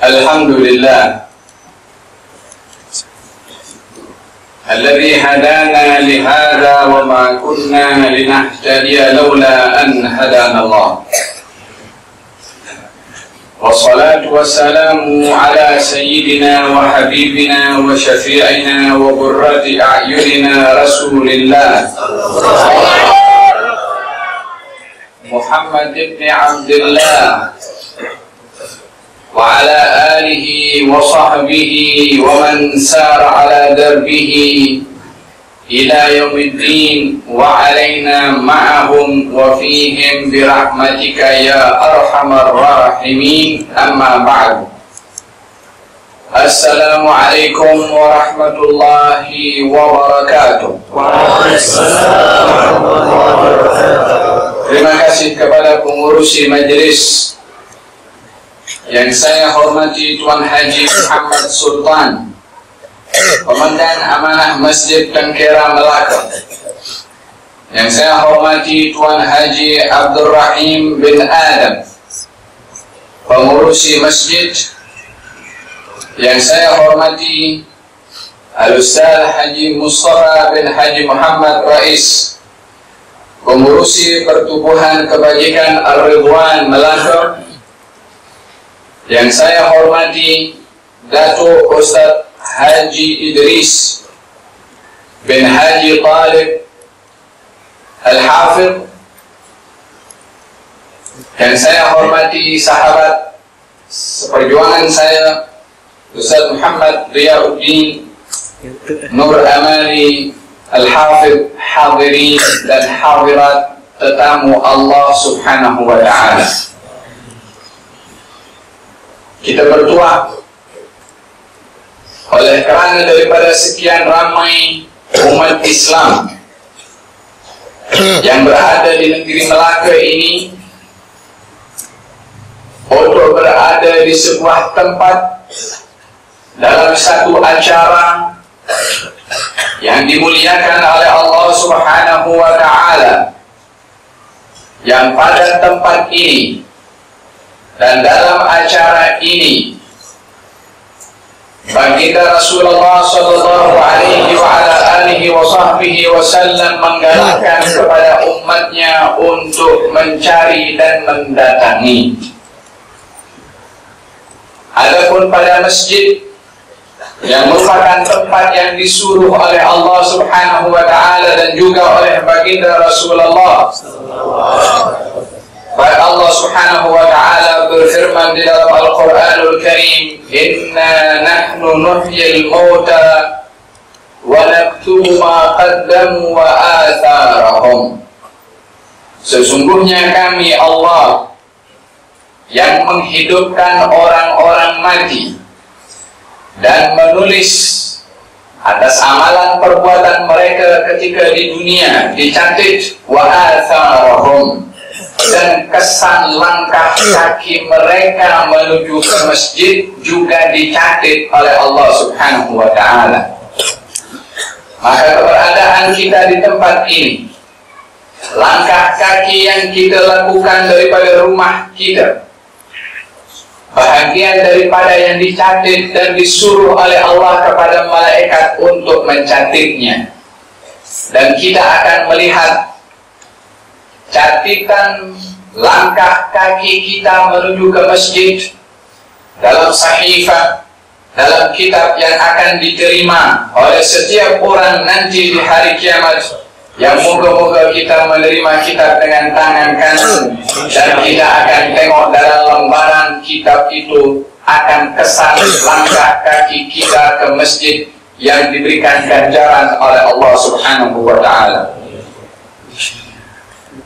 Alhamdulillah alladzi hadana lihada wa ma kunna linahtadiya laula an hadana Allah. Wassalatu wassalamu ala sayyidina wa habibina wa syafi'ina wa qurrati a'yunina Rasulillah Muhammad ibn Abdullah wa ala alihi wa sahbihi wa man sara ala darbihi ila yaumiddin wa alaina ma'ahum wa fihim birahmatika ya arhamar rahimin. Amma ba'du. Assalamu alaikum warahmatullahi wabarakatuh. Waalaikumsalam warahmatullahi wabarakatuh. Terima kasih kepada pengurusi majelis yang saya hormati, Tuan Haji Muhammad Sultan, Komandan Amanah Masjid Tengkera Melaka. Yang saya hormati, Tuan Haji Abdul Rahim bin Adam, pengurusi masjid. Yang saya hormati, Al-Ustaz Haji Mustafa bin Haji Muhammad Rais, pengurusi Pertubuhan Kebajikan Ar-Ridwan Melaka. Yang saya hormati, Datuk Ustaz Haji Idris bin Haji Talib Al-Hafidh. Yang saya hormati sahabat seperjuangan saya, Ustaz Muhammad Riyauddin Nur Amali Al-Hafidh, hadirin dan hadirat tetamu Allah Subhanahu wa ta'ala. Kita berdoa oleh kerana daripada sekian ramai umat Islam yang berada di negeri Melaka ini untuk berada di sebuah tempat dalam satu acara yang dimuliakan oleh Allah Subhanahu wa ta'ala, yang pada tempat ini dan dalam acara ini baginda Rasulullah sallallahu alaihi wa ala alihi wa sahbihi wasallam menggalakkan kepada umatnya untuk mencari dan mendatangi. Adapun pada masjid yang merupakan tempat yang disuruh oleh Allah Subhanahu wa ta'ala dan juga oleh baginda Rasulullah, baik Allah Subhanahu wa ta'ala berfirman di dalam Al-Quranul Karim, inna nahnu nuhyil mauta wa naktubu ma qaddamu wa atharahum. Sesungguhnya kami Allah yang menghidupkan orang-orang mati dan menulis atas amalan perbuatan mereka ketika di dunia, dicatat wa atharahum, dan kesan langkah kaki mereka menuju ke masjid juga dicatat oleh Allah Subhanahu wa ta'ala. Maka keberadaan kita di tempat ini, langkah kaki yang kita lakukan daripada rumah kita, bahagian daripada yang dicatat dan disuruh oleh Allah kepada malaikat untuk mencatatnya. Dan kita akan melihat catatan langkah kaki kita menuju ke masjid dalam sahifah, dalam kitab yang akan diterima oleh setiap orang nanti di hari kiamat, yang moga-moga kita menerima kitab dengan tangan kanan, dan kita akan tengok dalam lembaran kitab itu akan kesan langkah kaki kita ke masjid yang diberikan ganjaran oleh Allah Subhanahu wa ta'ala.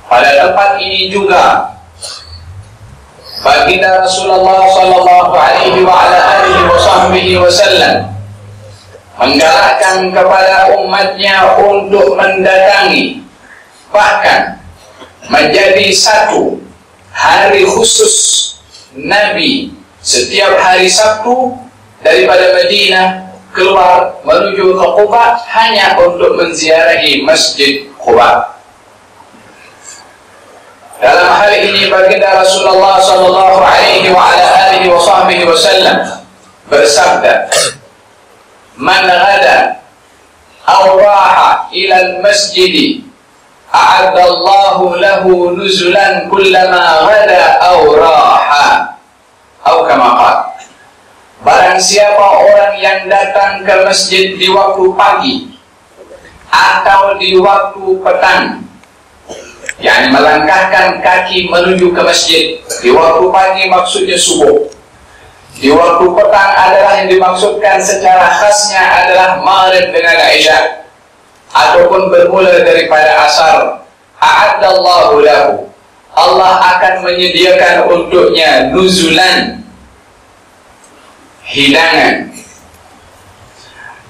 Pada tempat ini juga baginda Rasulullah sallallahu alaihi wa ala alihi wa sahbihi wasallam menggalakkan kepada umatnya untuk mendatangi, bahkan menjadi satu hari khusus Nabi setiap hari Sabtu daripada Madinah keluar menuju ke Quba hanya untuk menziarahi Masjid Quba. Dalam hal ini baginda Rasulullah sallallahu alaihi wa ala alihi wa sahbihi wasallam bersabda, "Man ghada aw raha ila al-masjid a'adda Allahu lahu nuzulan kullama ghada aw raha." Atau kama qala, barang siapa orang yang datang ke masjid di waktu pagi atau di waktu petang, yang melangkahkan kaki menuju ke masjid. Di waktu pagi maksudnya subuh, di waktu petang adalah yang dimaksudkan secara khasnya adalah maghrib dengan isya, ataupun bermula daripada asar. A'addallahu lahu, Allah akan menyediakan untuknya nuzulan, hidangan.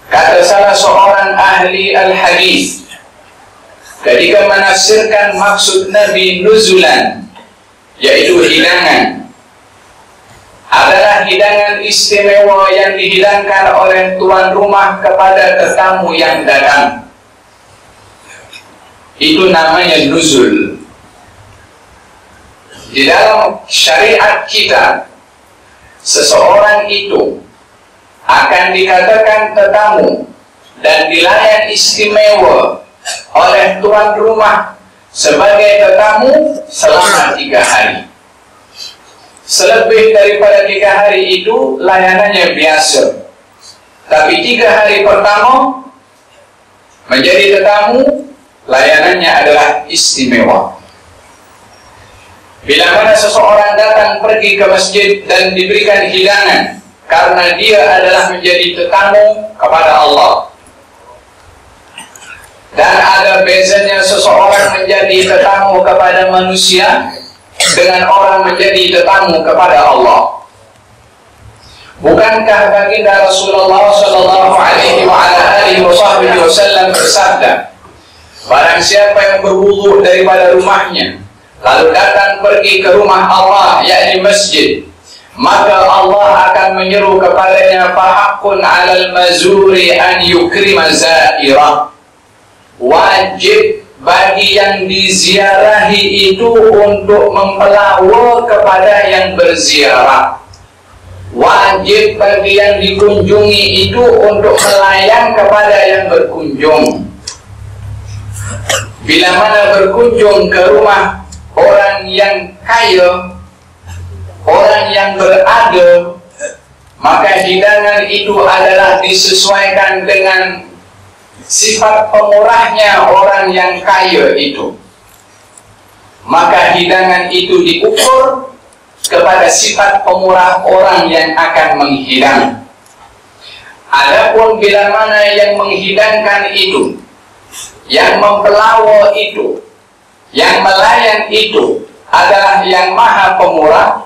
Kata salah seorang ahli al-hadis ketika menafsirkan maksud Nabi nuzulan, yaitu hidangan, adalah hidangan istimewa yang dihidangkan oleh tuan rumah kepada tetamu yang datang. Itu namanya nuzul. Di dalam syariat kita, seseorang itu akan dikatakan tetamu dan dilayan istimewa oleh tuan rumah sebagai tetamu selama 3 hari. Selebih daripada 3 hari itu layanannya biasa, tapi 3 hari pertama menjadi tetamu, layanannya adalah istimewa. Bila mana seseorang datang pergi ke masjid dan diberikan hidangan karena dia adalah menjadi tetamu kepada Allah, dan ada bezanya seseorang menjadi tetamu kepada manusia dengan orang menjadi tetamu kepada Allah. Bukankah baginda Rasulullah sallallahu alaihi wa ala alihi wasallam bersabda, barang siapa yang berwudu daripada rumahnya lalu datang pergi ke rumah Allah, yakni masjid, maka Allah akan menyeru kepadanya, fahaqqun 'alal mazuri an yukrima zairah. Wajib bagi yang diziarahi itu untuk mempelawar kepada yang berziarah. Wajib bagi yang dikunjungi itu untuk melayan kepada yang berkunjung. Bila mana berkunjung ke rumah orang yang kaya, orang yang berada, maka hidangan itu adalah disesuaikan dengan sifat pemurahnya orang yang kaya itu. Maka hidangan itu diukur kepada sifat pemurah orang yang akan menghidang. Adapun bila mana yang menghidangkan itu, yang mempelawar itu, yang melayan itu adalah yang maha pemurah,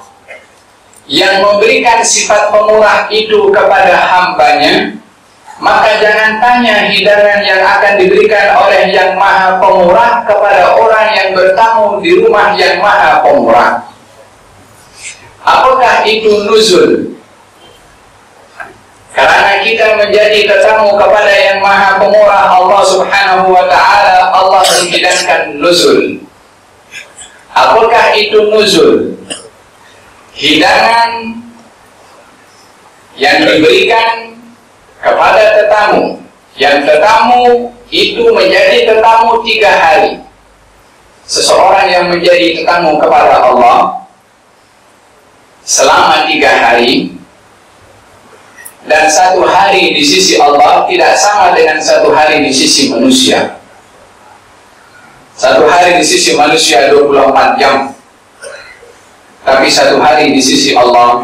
yang memberikan sifat pemurah itu kepada hambanya, maka jangan tanya hidangan yang akan diberikan oleh yang maha pemurah kepada orang yang bertamu di rumah yang maha pemurah. Apakah itu nuzul? Karena kita menjadi tetamu kepada yang maha pemurah Allah subhanahu wa ta'ala, Allah menghidangkan nuzul. Apakah itu nuzul? Hidangan yang diberikan kepada tetamu, yang tetamu itu menjadi tetamu 3 hari. Seseorang yang menjadi tetamu kepada Allah selama 3 hari, dan 1 hari di sisi Allah tidak sama dengan 1 hari di sisi manusia. 1 hari di sisi manusia 24 jam, tapi 1 hari di sisi Allah,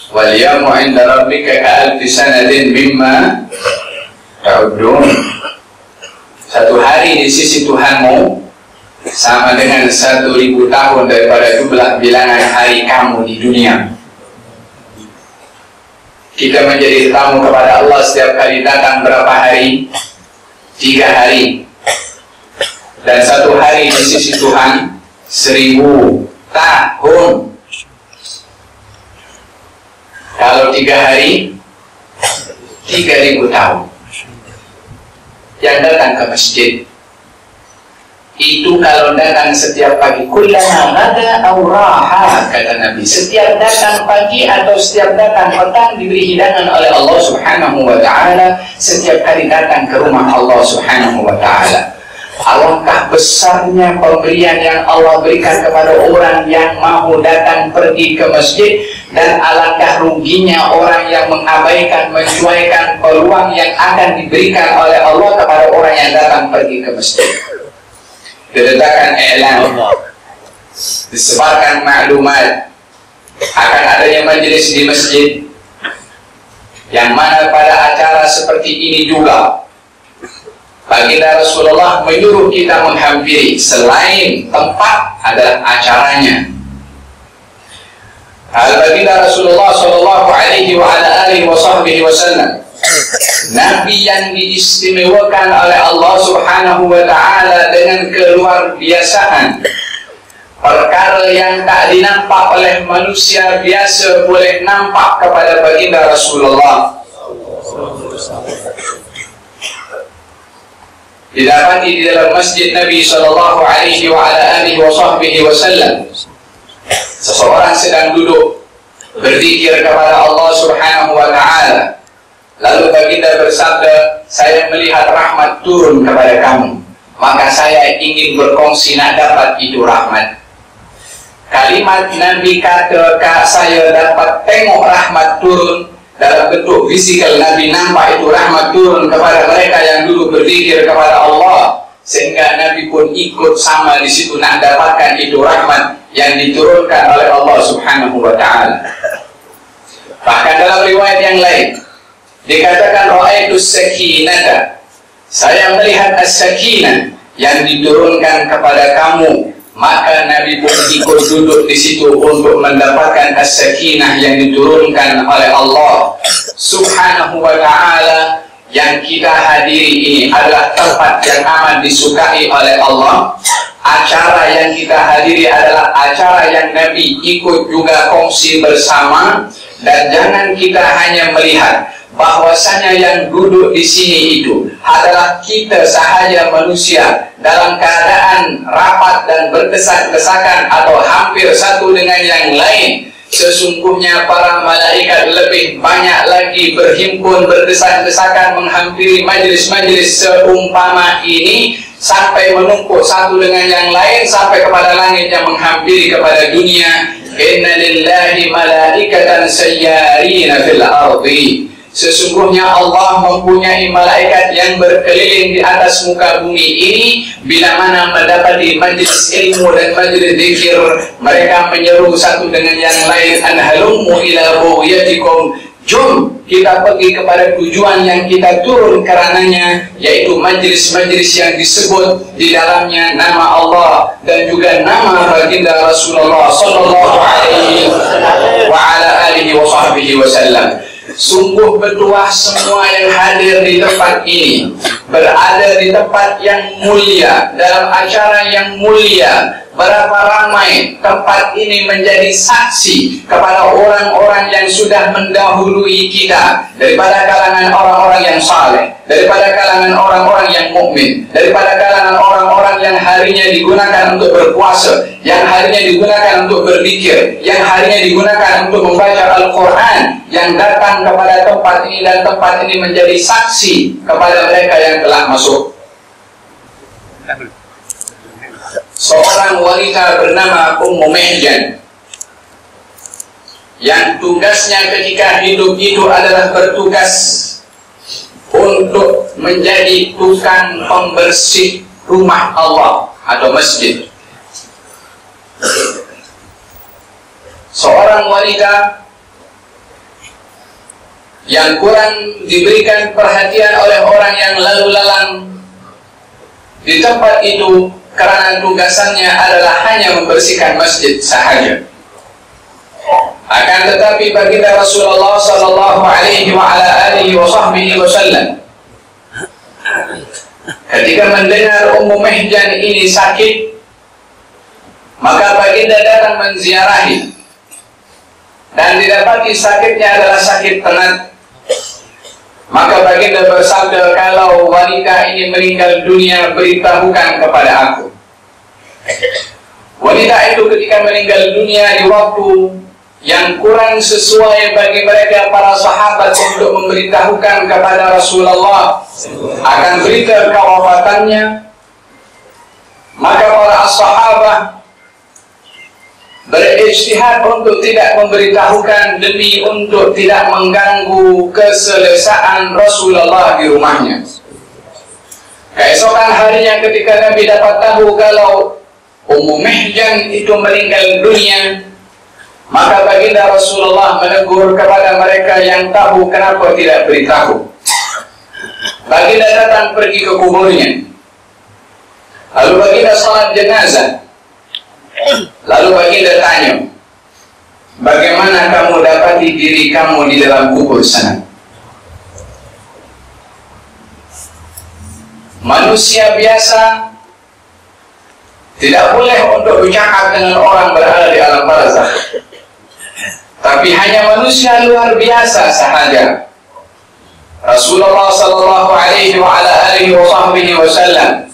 wal yawmu 'inda rabbika ka'alfi sanadin mimma ta'udun. 1 hari di sisi Tuhanmu sama dengan 1000 tahun daripada jumlah bilangan hari kamu di dunia. Kita menjadi tetamu kepada Allah setiap kali datang berapa hari? 3 hari. Dan 1 hari di sisi Tuhan 1000 tahun. Kalau 3 hari 3000 tahun. Yang datang ke masjid itu kalau datang setiap pagi, kullama ghada aw raha, kata Nabi, setiap datang pagi atau setiap datang petang diberi hidangan oleh Allah Subhanahu wa taala, setiap kali datang ke rumah Allah Subhanahu wa taala. Alangkah besarnya pemberian yang Allah berikan kepada orang yang mau datang pergi ke masjid, dan alangkah ruginya orang yang mengabaikan, mencuaikan peluang yang akan diberikan oleh Allah kepada orang yang datang pergi ke masjid. Diletakkan iklan, disebarkan maklumat akan adanya majelis di masjid, yang mana pada acara seperti ini juga baginda Rasulullah menyuruh kita menghampiri, selain tempat adalah acaranya. Baginda Rasulullah sallallahu alaihi wa ala alihi wasallam, Nabi yang diistimewakan oleh Allah Subhanahu wa taala dengan keluar biasaan. Perkara yang tak dinampak oleh manusia biasa boleh nampak kepada baginda Rasulullah. Didapati di dalam masjid Nabi sallallahu alaihi wa ala alihi wasallam, seseorang sedang duduk berzikir kepada Allah Subhanahu wa taala. Lalu baginda bersabda, saya melihat rahmat turun kepada kamu, maka saya ingin berkongsi nak dapat itu rahmat. Kalimat Nabi kata, saya dapat tengok rahmat turun dalam bentuk fisikal. Nabi nampak itu rahmat turun kepada mereka yang dulu berzikir kepada Allah, sehingga Nabi pun ikut sama di situ nak dapatkan itu rahmat yang diturunkan oleh Allah Subhanahu wa taala. Bahkan dalam riwayat yang lain dikatakan, ra'aitus sakinata, saya melihat as-sakinah yang diturunkan kepada kamu. Maka Nabi pun ikut duduk di situ untuk mendapatkan as-sakinah yang diturunkan oleh Allah Subhanahu wa taala. Yang kita hadiri ini adalah tempat yang amat disukai oleh Allah. Acara yang kita hadiri adalah acara yang Nabi ikut juga kongsi bersama. Dan jangan kita hanya melihat bahwasanya yang duduk di sini itu adalah kita sahaja manusia dalam keadaan rapat dan berdesak-desakan atau hampir satu dengan yang lain. Sesungguhnya para malaikat lebih banyak lagi berhimpun berdesak-desakan menghampiri majlis-majlis seumpama ini, sampai menumpuk satu dengan yang lain sampai kepada langit yang menghampiri kepada dunia. Inna lillahi malaikatan sayyarina fil ardi, sesungguhnya Allah mempunyai malaikat yang berkeliling di atas muka bumi ini. Bila mana mendapati majlis ilmu dan majlis zikir, mereka menyeru satu dengan yang lain, an halummu ila ru'yatikum, jom kita pergi kepada tujuan yang kita turun karenanya, yaitu majlis-majlis yang disebut di dalamnya nama Allah dan juga nama baginda Rasulullah sallallahu alaihi wa ala alihi wasallam. Sungguh bertuah semua yang hadir di tempat ini, berada di tempat yang mulia, dalam acara yang mulia. Berapa ramai tempat ini menjadi saksi kepada orang-orang yang sudah mendahului kita, daripada kalangan orang-orang yang saleh, daripada kalangan orang-orang yang mukmin, daripada kalangan orang-orang yang harinya digunakan untuk berpuasa, yang harinya digunakan untuk berzikir, yang harinya digunakan untuk membaca Al-Quran, yang datang kepada tempat ini, dan tempat ini menjadi saksi kepada mereka yang telah masuk. Seorang wanita bernama Ummu Mihjan, yang tugasnya ketika hidup itu adalah bertugas untuk menjadi tukang pembersih rumah Allah atau masjid. Seorang wanita yang kurang diberikan perhatian oleh orang yang lalu lalang di tempat itu, karena tugasannya adalah hanya membersihkan masjid sahaja. Akan tetapi baginda Rasulullah sallallahu alaihi wa ala alihi wasallam ketika mendengar Ummu Mihjan ini sakit, maka baginda datang menziarahi, dan didapati sakitnya adalah sakit penat. Maka baginda bersabda, kalau wanita ini meninggal dunia, beritahukan kepada aku. Wanita itu ketika meninggal dunia di waktu yang kurang sesuai bagi mereka para sahabat untuk memberitahukan kepada Rasulullah akan berita kewafatannya, maka para sahabat berijtihad untuk tidak memberitahukan demi untuk tidak mengganggu keselesaan Rasulullah di rumahnya. Keesokan harinya ketika Nabi dapat tahu kalau Ummu Mihjan itu meninggal dunia, maka baginda Rasulullah menegur kepada mereka yang tahu kenapa tidak beritahu. Baginda datang pergi ke kuburnya, lalu baginda salat jenazah. Lalu baginda tanya, bagaimana kamu dapati diri kamu di dalam kubur sana? Manusia biasa tidak boleh untuk bercakap dengan orang berada di alam barzakh, tapi hanya manusia luar biasa sahaja. Rasulullah sallallahu alaihi wasallam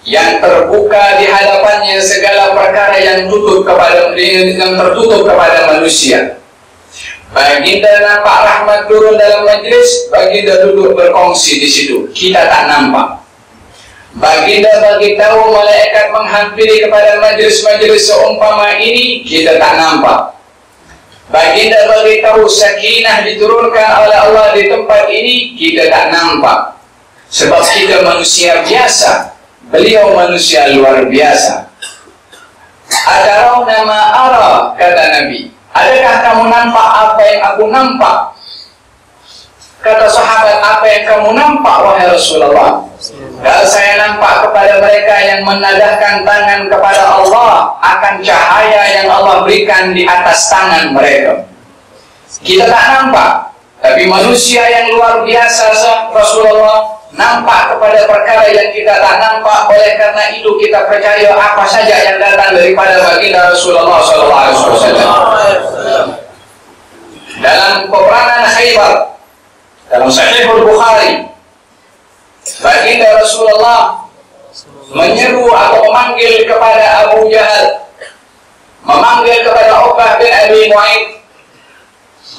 yang terbuka di hadapannya segala perkara yang tertutup kepada manusia. Baginda nampak rahmat turun dalam majlis, baginda duduk berkongsi di situ, kita tak nampak. Baginda bagi tahu malaikat menghampiri kepada majlis-majlis seumpama ini, kita tak nampak. Baginda bagi tahu sakinah diturunkan oleh Allah di tempat ini, kita tak nampak. Sebab kita manusia biasa, beliau manusia luar biasa. Adarau nama ara, kata Nabi. Adakah kamu nampak apa yang aku nampak? Kata sahabat, apa yang kamu nampak wahai Rasulullah? Dan saya nampak kepada mereka yang menadahkan tangan kepada Allah akan cahaya yang Allah berikan di atas tangan mereka. Kita tak nampak, tapi manusia yang luar biasa Rasulullah nampak kepada perkara yang kita tak nampak. Oleh karena itu kita percaya apa saja yang datang daripada baginda Rasulullah SAW. Dalam peperangan Khaybar, dalam Sahihul Bukhari, baginda Rasulullah menyeru atau memanggil kepada Abu Jahal, memanggil kepada Uqbah bin Abi Mu'aid,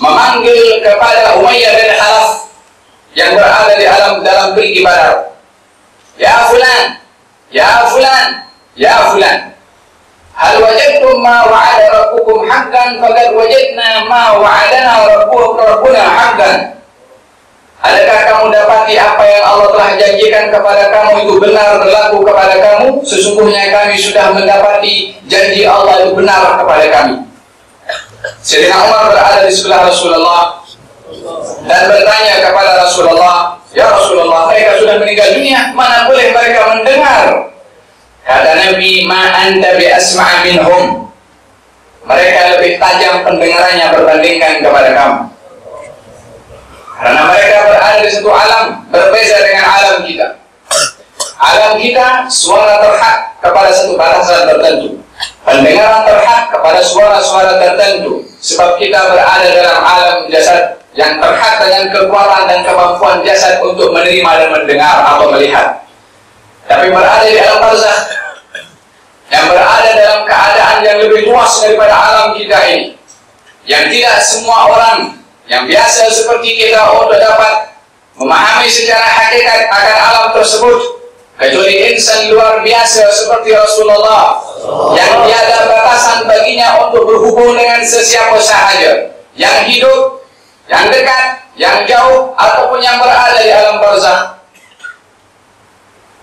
memanggil kepada Umayyah bin Khalaf yang berada di dalam perigi Badar. Ya fulan, ya fulan, ya fulan, hal wajadtum ma wa'ada rabbukum haqqan faqad wajadna ma wa'adana rabbuna haqqan. Adakah kamu dapati apa yang Allah telah janjikan kepada kamu itu benar berlaku kepada kamu? Sesungguhnya kami sudah mendapati janji Allah itu benar kepada kami. Sayyidina Umar berada di sebelah Rasulullah dan bertanya kepada Rasulullah, ya Rasulullah, mereka sudah meninggal dunia, mana boleh mereka mendengar? Kata Nabi, ma anta bi asma' minhum. Mereka lebih tajam pendengarannya berbandingkan kepada kamu. Karena mereka berada di satu alam berbeza dengan alam kita. Alam kita suara terhad kepada satu batasan tertentu, pendengaran terhad kepada suara-suara tertentu. Sebab kita berada dalam alam jasad yang terhad dengan kekuatan dan kemampuan jasad untuk menerima dan mendengar atau melihat. Tapi berada di alam barzakh yang berada dalam keadaan yang lebih luas daripada alam kita ini, yang tidak semua orang yang biasa seperti kita untuk dapat memahami secara hakikat akan alam tersebut, kecuali insan luar biasa seperti Rasulullah yang tiada batasan baginya untuk berhubung dengan sesiapa sahaja, yang hidup, yang dekat, yang jauh, ataupun yang berada di alam barzakh.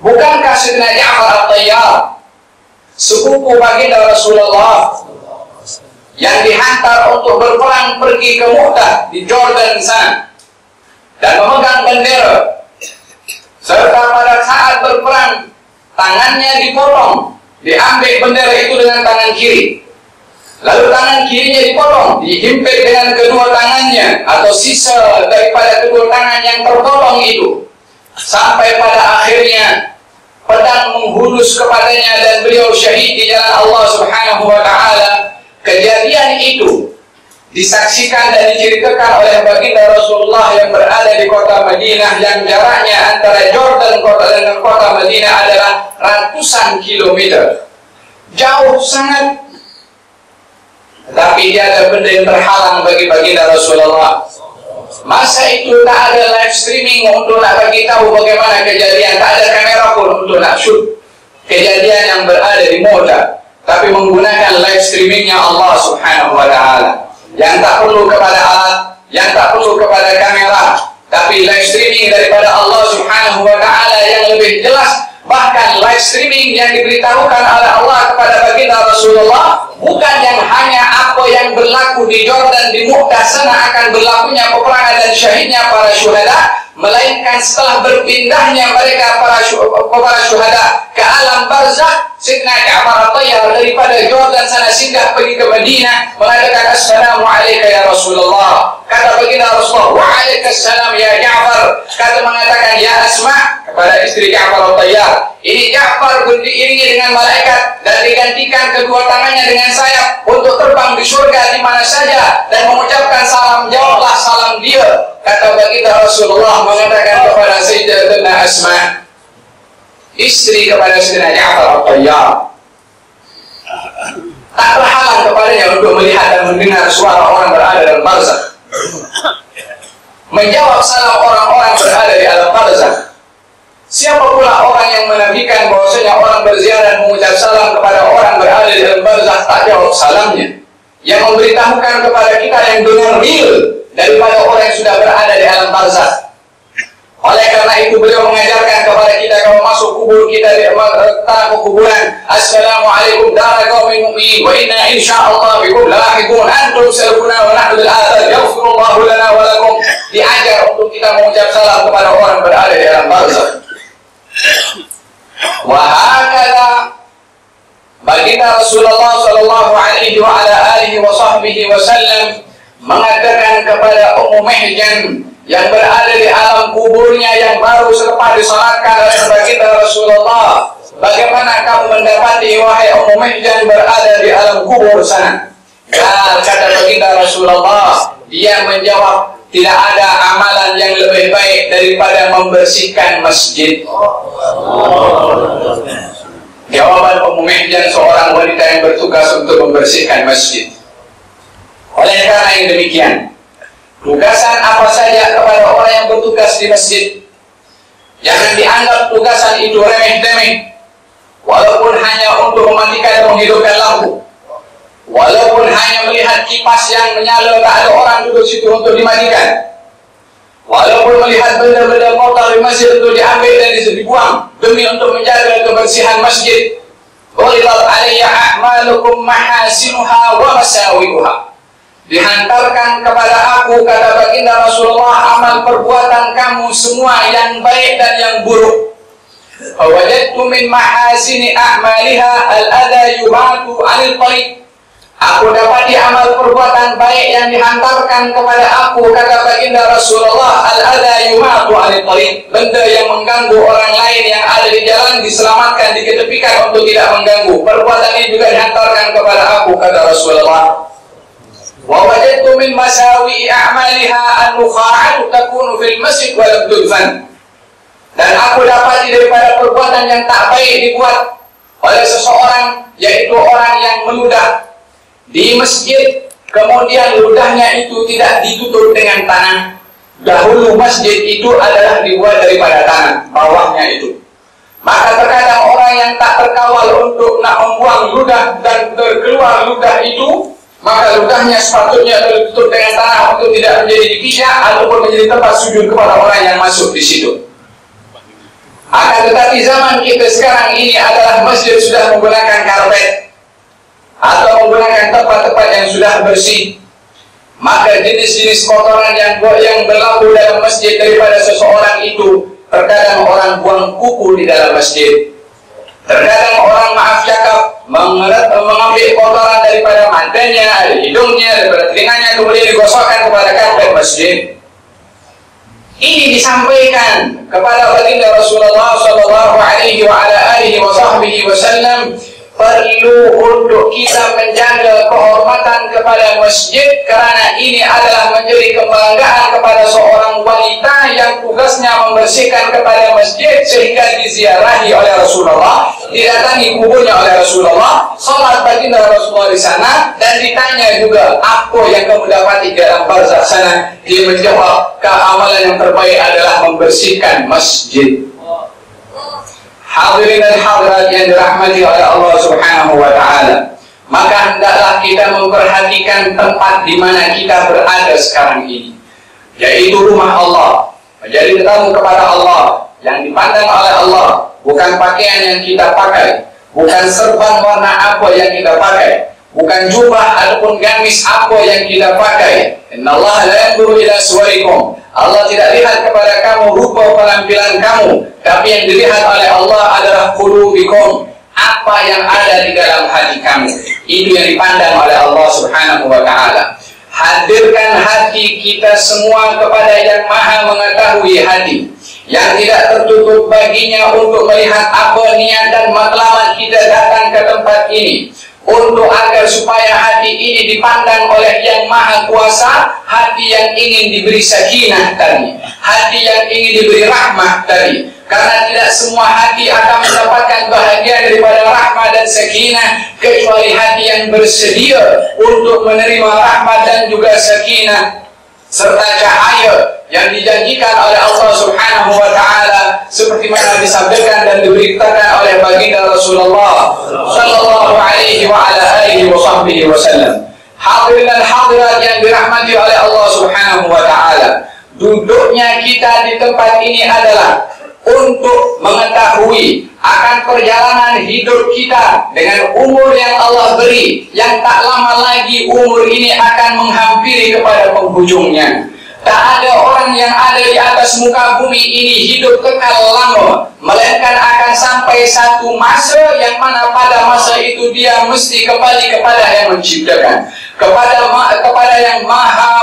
Bukankah Sayyidina Ja'far At-Tayyar, sepupu baginda Rasulullah, yang dihantar untuk berperang pergi ke Mu'tah di Jordan sana dan memegang bendera, serta pada saat berperang tangannya dipotong, diambil bendera itu dengan tangan kiri, lalu tangan kirinya dipotong, dihimpit dengan kedua tangannya atau sisa daripada kedua tangan yang tertolong itu, sampai pada akhirnya pedang menghunus kepadanya dan beliau syahid di jalan Allah Subhanahu wa Ta'ala. Kejadian itu disaksikan dan diceritakan oleh baginda Rasulullah yang berada di kota Madinah, yang jaraknya antara Jordan kota dengan kota Madinah adalah ratusan kilometer. jauh sangat. Tapi tiada benda yang terhalang bagi baginda Rasulullah. Masa itu tak ada live streaming untuk nak bagi tahu bagaimana kejadian, tak ada kamera pun untuk nak shoot kejadian yang berada di Moda, tapi menggunakan live streamingnya Allah Subhanahu wa Ta'ala, yang tak perlu kepada alat, yang tak perlu kepada kamera, tapi live streaming daripada Allah Subhanahu wa Ta'ala yang lebih jelas. Bahkan live streaming yang diberitahukan oleh Allah kepada baginda Rasulullah bukan yang hanya apa yang berlaku di Jordan, di Mu'tah sana akan berlakunya peperangan dan syahidnya para syuhada, melainkan setelah berpindahnya mereka para syuhada ke alam barzakh, Sayyidina Ja'far At-Tayyar daripada Jordan sana singgah pergi ke Madinah mengatakan assalamu alayka ya Rasulullah. Kata baginda Rasulullah, wa alaikassalam ya Ja'far. Kata mengatakan ya Asma kepada istri Ja'far At-Tayyar, ini Ja'far diiringi dengan malaikat dan digantikan kedua tangannya dengan sayap untuk terbang di surga di mana saja dan mengucapkan salam, jawablah salam dia. Kata baginda Rasulullah mengatakan kepada Sayyidatuna Asma, istri kepada Sayyidina Ja'far At-Tayyar, tak terhalang kepadanya untuk melihat dan mendengar suara orang berada dalam barzakh, menjawab salam orang-orang berada di alam barzakh. Siapa pula orang yang menafikan bahwasanya orang berziarah mengucap salam kepada orang berada di alam barzakh tak jawab salamnya, yang memberitahukan kepada kita yang dengar real daripada orang yang sudah berada di alam barzakh. Oleh karena itu beliau mengajarkan kepada kita kalau masuk kubur kita di tanah kuburan, assalamualaikum dara qaumin mu'minin wa inna insyaallah bikum lahiqun antum salafuna wa nahnu al-athar yaghfirullahu lana wa lakum. Diajar untuk kita mengucap salam kepada orang berada di alam barzakh. Wa hakala baginda Rasulullah sallallahu alaihi wa ala alihi wa sahbihi wasallam mengatakan kepada Ummu Mihjan yang berada di alam kuburnya yang baru selepas disalatkan oleh baginda Rasulullah, bagaimana kamu mendapati wahai Ummu Mihjan berada di alam kubur sana? Dan kata baginda Rasulullah, dia menjawab, tidak ada amalan yang lebih baik daripada membersihkan masjid. Jawaban Ummu Mihjan, seorang wanita yang bertugas untuk membersihkan masjid. Oleh karena yang demikian, tugasan apa saja kepada orang yang bertugas di masjid, jangan dianggap tugasan itu remeh-temeh. Walaupun hanya untuk mematikan dan menghidupkan lampu, walaupun hanya melihat kipas yang menyala tak ada orang duduk situ untuk dimatikan, walaupun melihat benda-benda kotor di masjid untuk diambil dan dibuang demi untuk menjaga kebersihan masjid. Uridat alayya a'malukum mahasinuha wa masawi'uha. Dihantarkan kepada aku, kata baginda Rasulullah, amal perbuatan kamu semua yang baik dan yang buruk. Fawajadtu min mahasini a'maliha al-adha yubatu 'anil tariq. Aku dapati amal perbuatan baik yang dihantarkan kepada aku, kata baginda Rasulullah, al-adha yubatu 'anil tariq. Benda yang mengganggu orang lain yang ada di jalan diselamatkan, diketepikan untuk tidak mengganggu. Perbuatan ini juga dihantarkan kepada aku, kata Rasulullah. Wa wajadtu min masawi a'maliha an-nukha'atu takunu fil masjid wa lam tudfan. Dan aku dapati daripada perbuatan yang tak baik dibuat oleh seseorang, yaitu orang yang meludah di masjid, kemudian ludahnya itu tidak ditutup dengan tanah. Dahulu masjid itu adalah dibuat daripada tanah, bawahnya itu. Maka terkadang orang yang tak terkawal untuk nak membuang ludah dan terkeluar ludah itu, maka ludahnya sepatutnya ditutup dengan tanah untuk tidak menjadi dipijak ataupun menjadi tempat sujud kepada orang yang masuk di situ. Akan tetapi zaman kita sekarang ini adalah masjid sudah menggunakan karpet atau menggunakan tempat-tempat yang sudah bersih. Maka jenis-jenis kotoran yang berlaku dalam masjid daripada seseorang itu, terkadang orang buang kuku di dalam masjid. Terkadang orang maaf cakap mengambil kotoran daripada matanya, dari hidungnya, daripada telinganya, kemudian digosokkan kepada karpet masjid. Ini disampaikan kepada baginda Rasulullah sallallahu alaihi wa ala alihi wa sahbihi wasallam perlu untuk kita menjaga kehormatan kepada masjid, karena ini adalah menjadi kebanggaan kepada seorang wanita yang tugasnya membersihkan kepada masjid, sehingga diziarahi oleh Rasulullah, didatangi kuburnya oleh Rasulullah, salat baginda Rasulullah di sana, dan ditanya juga apa yang kamu dapati dalam barzakh sana. Dia menjawab, keamalan yang terbaik adalah membersihkan masjid. Hadirin dan hadirat yang dirahmati oleh Allah Subhanahu wa Ta'ala, maka hendaklah kita memperhatikan tempat di mana kita berada sekarang ini, yaitu rumah Allah, menjadi tetamu kepada Allah. Yang dipandang oleh Allah bukan pakaian yang kita pakai, bukan serban warna apa yang kita pakai, bukan jubah ataupun gamis apa yang kita pakai. Innallaha la yanzuru ila suwarikum. Allah tidak lihat kepada kamu rupa penampilan kamu, tapi yang dilihat oleh Allah adalah qulubikum, apa yang ada di dalam hati kamu. Itu yang dipandang oleh Allah Subhanahu wa Ta'ala. Hadirkan hati kita semua kepada yang Maha mengetahui hati, yang tidak tertutup baginya untuk melihat apa niat dan matlamat kita datang ke tempat ini, untuk agar supaya hati ini dipandang oleh yang Maha Kuasa, hati yang ingin diberi sakinah tadi, hati yang ingin diberi rahmah tadi. Karena tidak semua hati akan mendapatkan bahagia daripada rahmah dan sakinah, kecuali hati yang bersedia untuk menerima rahmah dan juga sakinah serta cahaya yang dijanjikan oleh Allah Subhanahu wa Ta'ala, seperti mana disabdakan dan diberitakan oleh baginda Rasulullah sallallahu alaihi wa ala alihi wa sahbihi wasallam. Hadirin dan hadirat yang dirahmati oleh Allah Subhanahu wa Ta'ala, duduknya kita di tempat ini adalah untuk mengetahui akan perjalanan hidup kita dengan umur yang Allah beri, yang tak lama lagi umur ini akan menghampiri kepada penghujungnya. Tak ada orang yang ada di atas muka bumi ini hidup kekal lama, melainkan akan sampai satu masa yang mana pada masa itu dia mesti kembali kepada yang menciptakan, kepada yang maha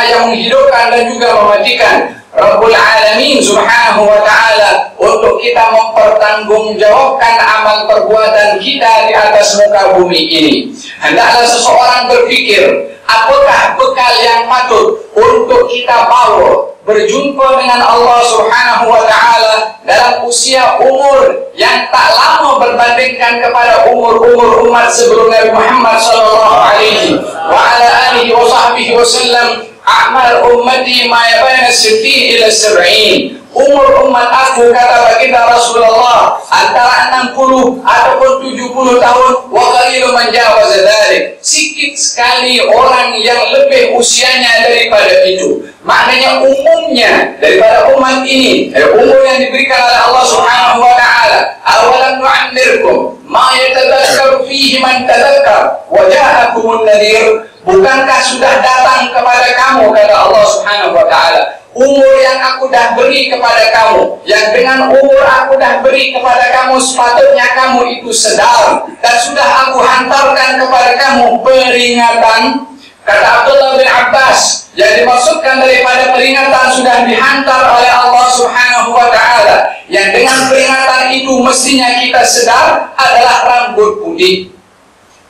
yang menghidupkan dan juga mematikan, Rabbul Alamin Subhanahu wa Ta'ala, untuk kita mempertanggungjawabkan amal perbuatan kita di atas muka bumi ini. Hendaklah seseorang berpikir, apakah bekal yang patut untuk kita bawa berjumpa dengan Allah Subhanahu wa Ta'ala dalam usia umur yang tak lama berbandingkan kepada umur-umur umat sebelum Nabi Muhammad sallallahu alaihi wa ala alihi wa sahbihi wasallam. Amal ummati ma yabaina 60 ila 70. Umur umat aku, kata baginda Rasulullah, antara 60 ataupun 70 tahun. Wa qalilu man jawaza dzalik. Sikit sekali orang yang lebih usianya daripada itu. Maknanya umumnya daripada umat ini, umur yang diberikan oleh Allah Subhanahu wa Ta'ala. Awalam nu'ammirkum ma yatadhakkaru fihi man tadhakkar wa ja'akumun nadhir. Bukankah sudah datang kepada kamu, kata Allah Subhanahu wa Ta'ala, umur yang aku dah beri kepada kamu, yang dengan umur aku dah beri kepada kamu sepatutnya kamu itu sedar, dan sudah aku hantarkan kepada kamu peringatan. Kata Abdullah bin Abbas, yang dimaksudkan daripada peringatan sudah dihantar oleh Allah Subhanahu wa Ta'ala, yang dengan peringatan itu mestinya kita sedar, adalah rambut putih,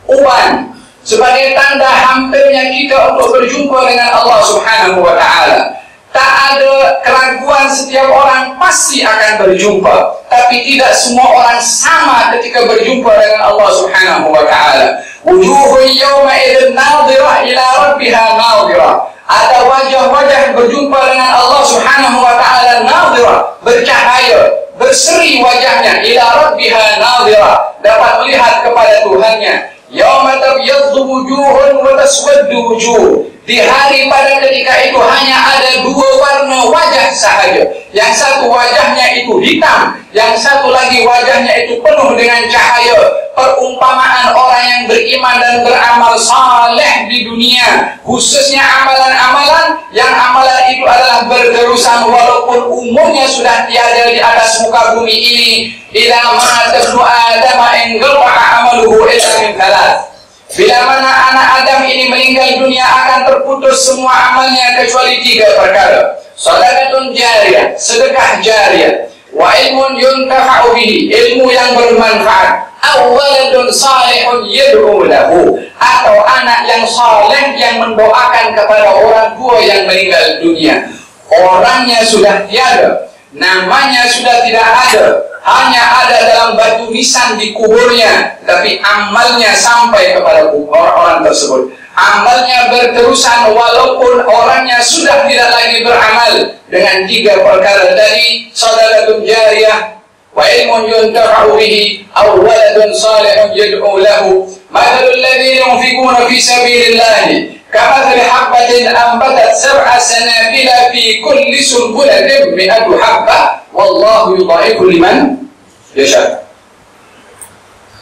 uban, sebagai tanda hampirnya kita untuk berjumpa dengan Allah Subhanahu wa Ta'ala. Tak ada keraguan, setiap orang pasti akan berjumpa, tapi tidak semua orang sama ketika berjumpa dengan Allah Subhanahu wa Ta'ala. Wujuhun yawma idzin nadhirah ila rabbiha nadhirah. Ada wajah-wajah berjumpa dengan Allah Subhanahu wa Ta'ala nadhirah, bercahaya, berseri wajahnya, ila rabbiha nadhirah, dapat melihat kepada Tuhannya. Yauma tabyaddu wujuhun wa taswaddu wujuh. Di hari pada ketika itu hanya ada dua warna wajah sahaja. Yang satu wajahnya itu hitam, yang satu lagi wajahnya itu penuh dengan cahaya. Perumpamaan orang yang beriman dan beramal saleh di dunia, khususnya amalan-amalan yang amalan itu adalah berterusan walaupun umurnya sudah tiada di atas muka bumi ini. Ila ma tabnu adama in qata'a amaluhu illa min thalath. Bila mana anak Adam ini meninggal dunia akan terputus semua amalnya kecuali 3 perkara. Shadaqatun jariyah, sedekah jariyah, wa ilmun yuntafa'u bihi, ilmu yang bermanfaat, aw waladun salihun yad'u lahu, atau anak yang saleh yang mendoakan kepada orang tua yang meninggal dunia. Orangnya sudah tiada, namanya sudah tidak ada, hanya ada dalam batu nisan di kuburnya, tapi amalnya sampai kepada orang tersebut. Amalnya berterusan walaupun orangnya sudah tidak lagi beramal, dengan 3 perkara tadi: shadaqatun jariyah, wa ilmun yuntafa'u bihi, aw waladun salihun yad'u lahu. Mathalul ladzina yunfiquna fi sabilillahi kamathali habbatin anbatat 7 sanabila fi kulli sunbulatin mi'atu habbah wallahu yudha'ifu liman yasha.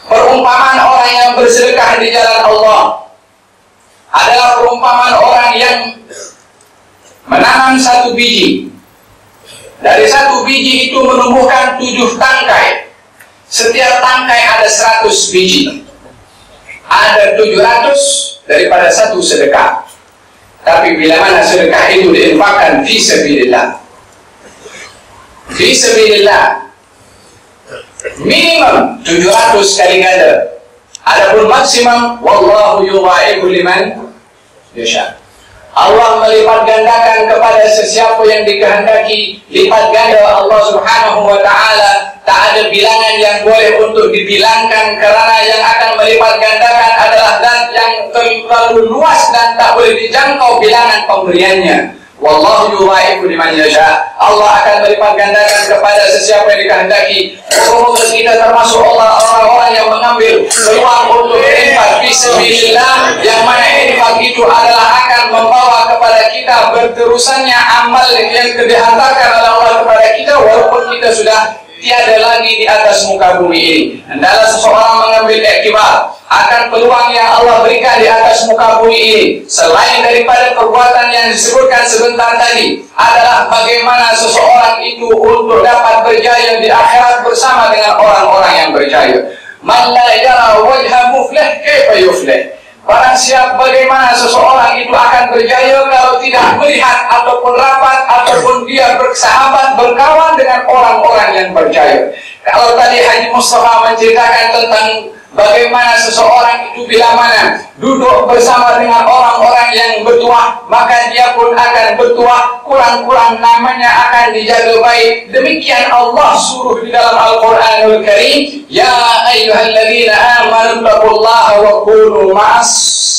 Perumpamaan orang yang bersedekah di jalan Allah adalah perumpamaan orang yang menanam 1 biji. Dari 1 biji itu menumbuhkan 7 tangkai. Setiap tangkai ada 100 biji. Ada 700 daripada 1 sedekah. Tapi bila mana sedekah itu diinfakkan fi sabilillah, fi sabilillah, minimum 700 kali ganda. Adapun maksimum wallahu yudha'ifu liman yasha. Allah melipat gandakan kepada sesiapa yang dikehendaki. Lipat ganda Allah Subhanahu wa taala tak ada bilangan yang boleh untuk dibilangkan, karena yang akan melipat gandakan adalah zat yang terlalu luas dan tak boleh dijangkau bilangan pemberiannya. Wallahu yudha'ifu liman yasha. Allah akan melipat gandakan kepada sesiapa yang dikehendaki. Semoga kita termasuk orang-orang yang mengambil peluang untuk berinfak fi sabilillah, yang mana infak itu adalah akan membawa kepada kita berterusannya amal yang dihantarkan oleh Allah kepada kita walaupun kita sudah tiada lagi di atas muka bumi ini. Hendaklah seseorang mengambil iktibar akan peluang yang Allah berikan di atas muka bumi ini. Selain daripada perbuatan yang disebutkan sebentar tadi, adalah bagaimana seseorang itu untuk dapat berjaya di akhirat bersama dengan orang-orang yang berjaya. Man la yara wajha muflih kaifa yuflih. Barang siap bagaimana seseorang itu akan berjaya kalau tidak melihat ataupun rapat ataupun dia bersahabat, berkawan dengan orang-orang yang berjaya. Kalau tadi Haji Mustafa menceritakan tentang bagaimana seseorang itu bila mana duduk bersama dengan orang-orang yang bertuah, maka dia pun akan bertuah, kurang-kurang namanya akan dijaga baik. Demikian Allah suruh di dalam Al-Quranul Karim, ya ayyuhalladzina amanu taqullaha wa kunu ma'as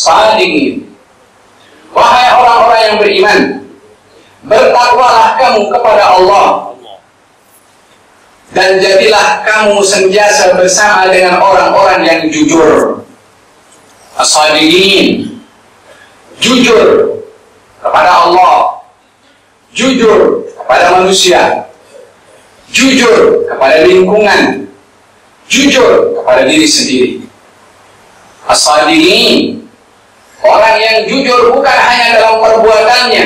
sadiqin. Wahai orang-orang yang beriman, bertakwalah kamu kepada Allah dan jadilah kamu senantiasa bersama dengan orang-orang yang jujur. As-sadiqin, jujur kepada Allah, jujur kepada manusia, jujur kepada lingkungan, jujur kepada diri sendiri. As-sadiqin, orang yang jujur bukan hanya dalam perbuatannya,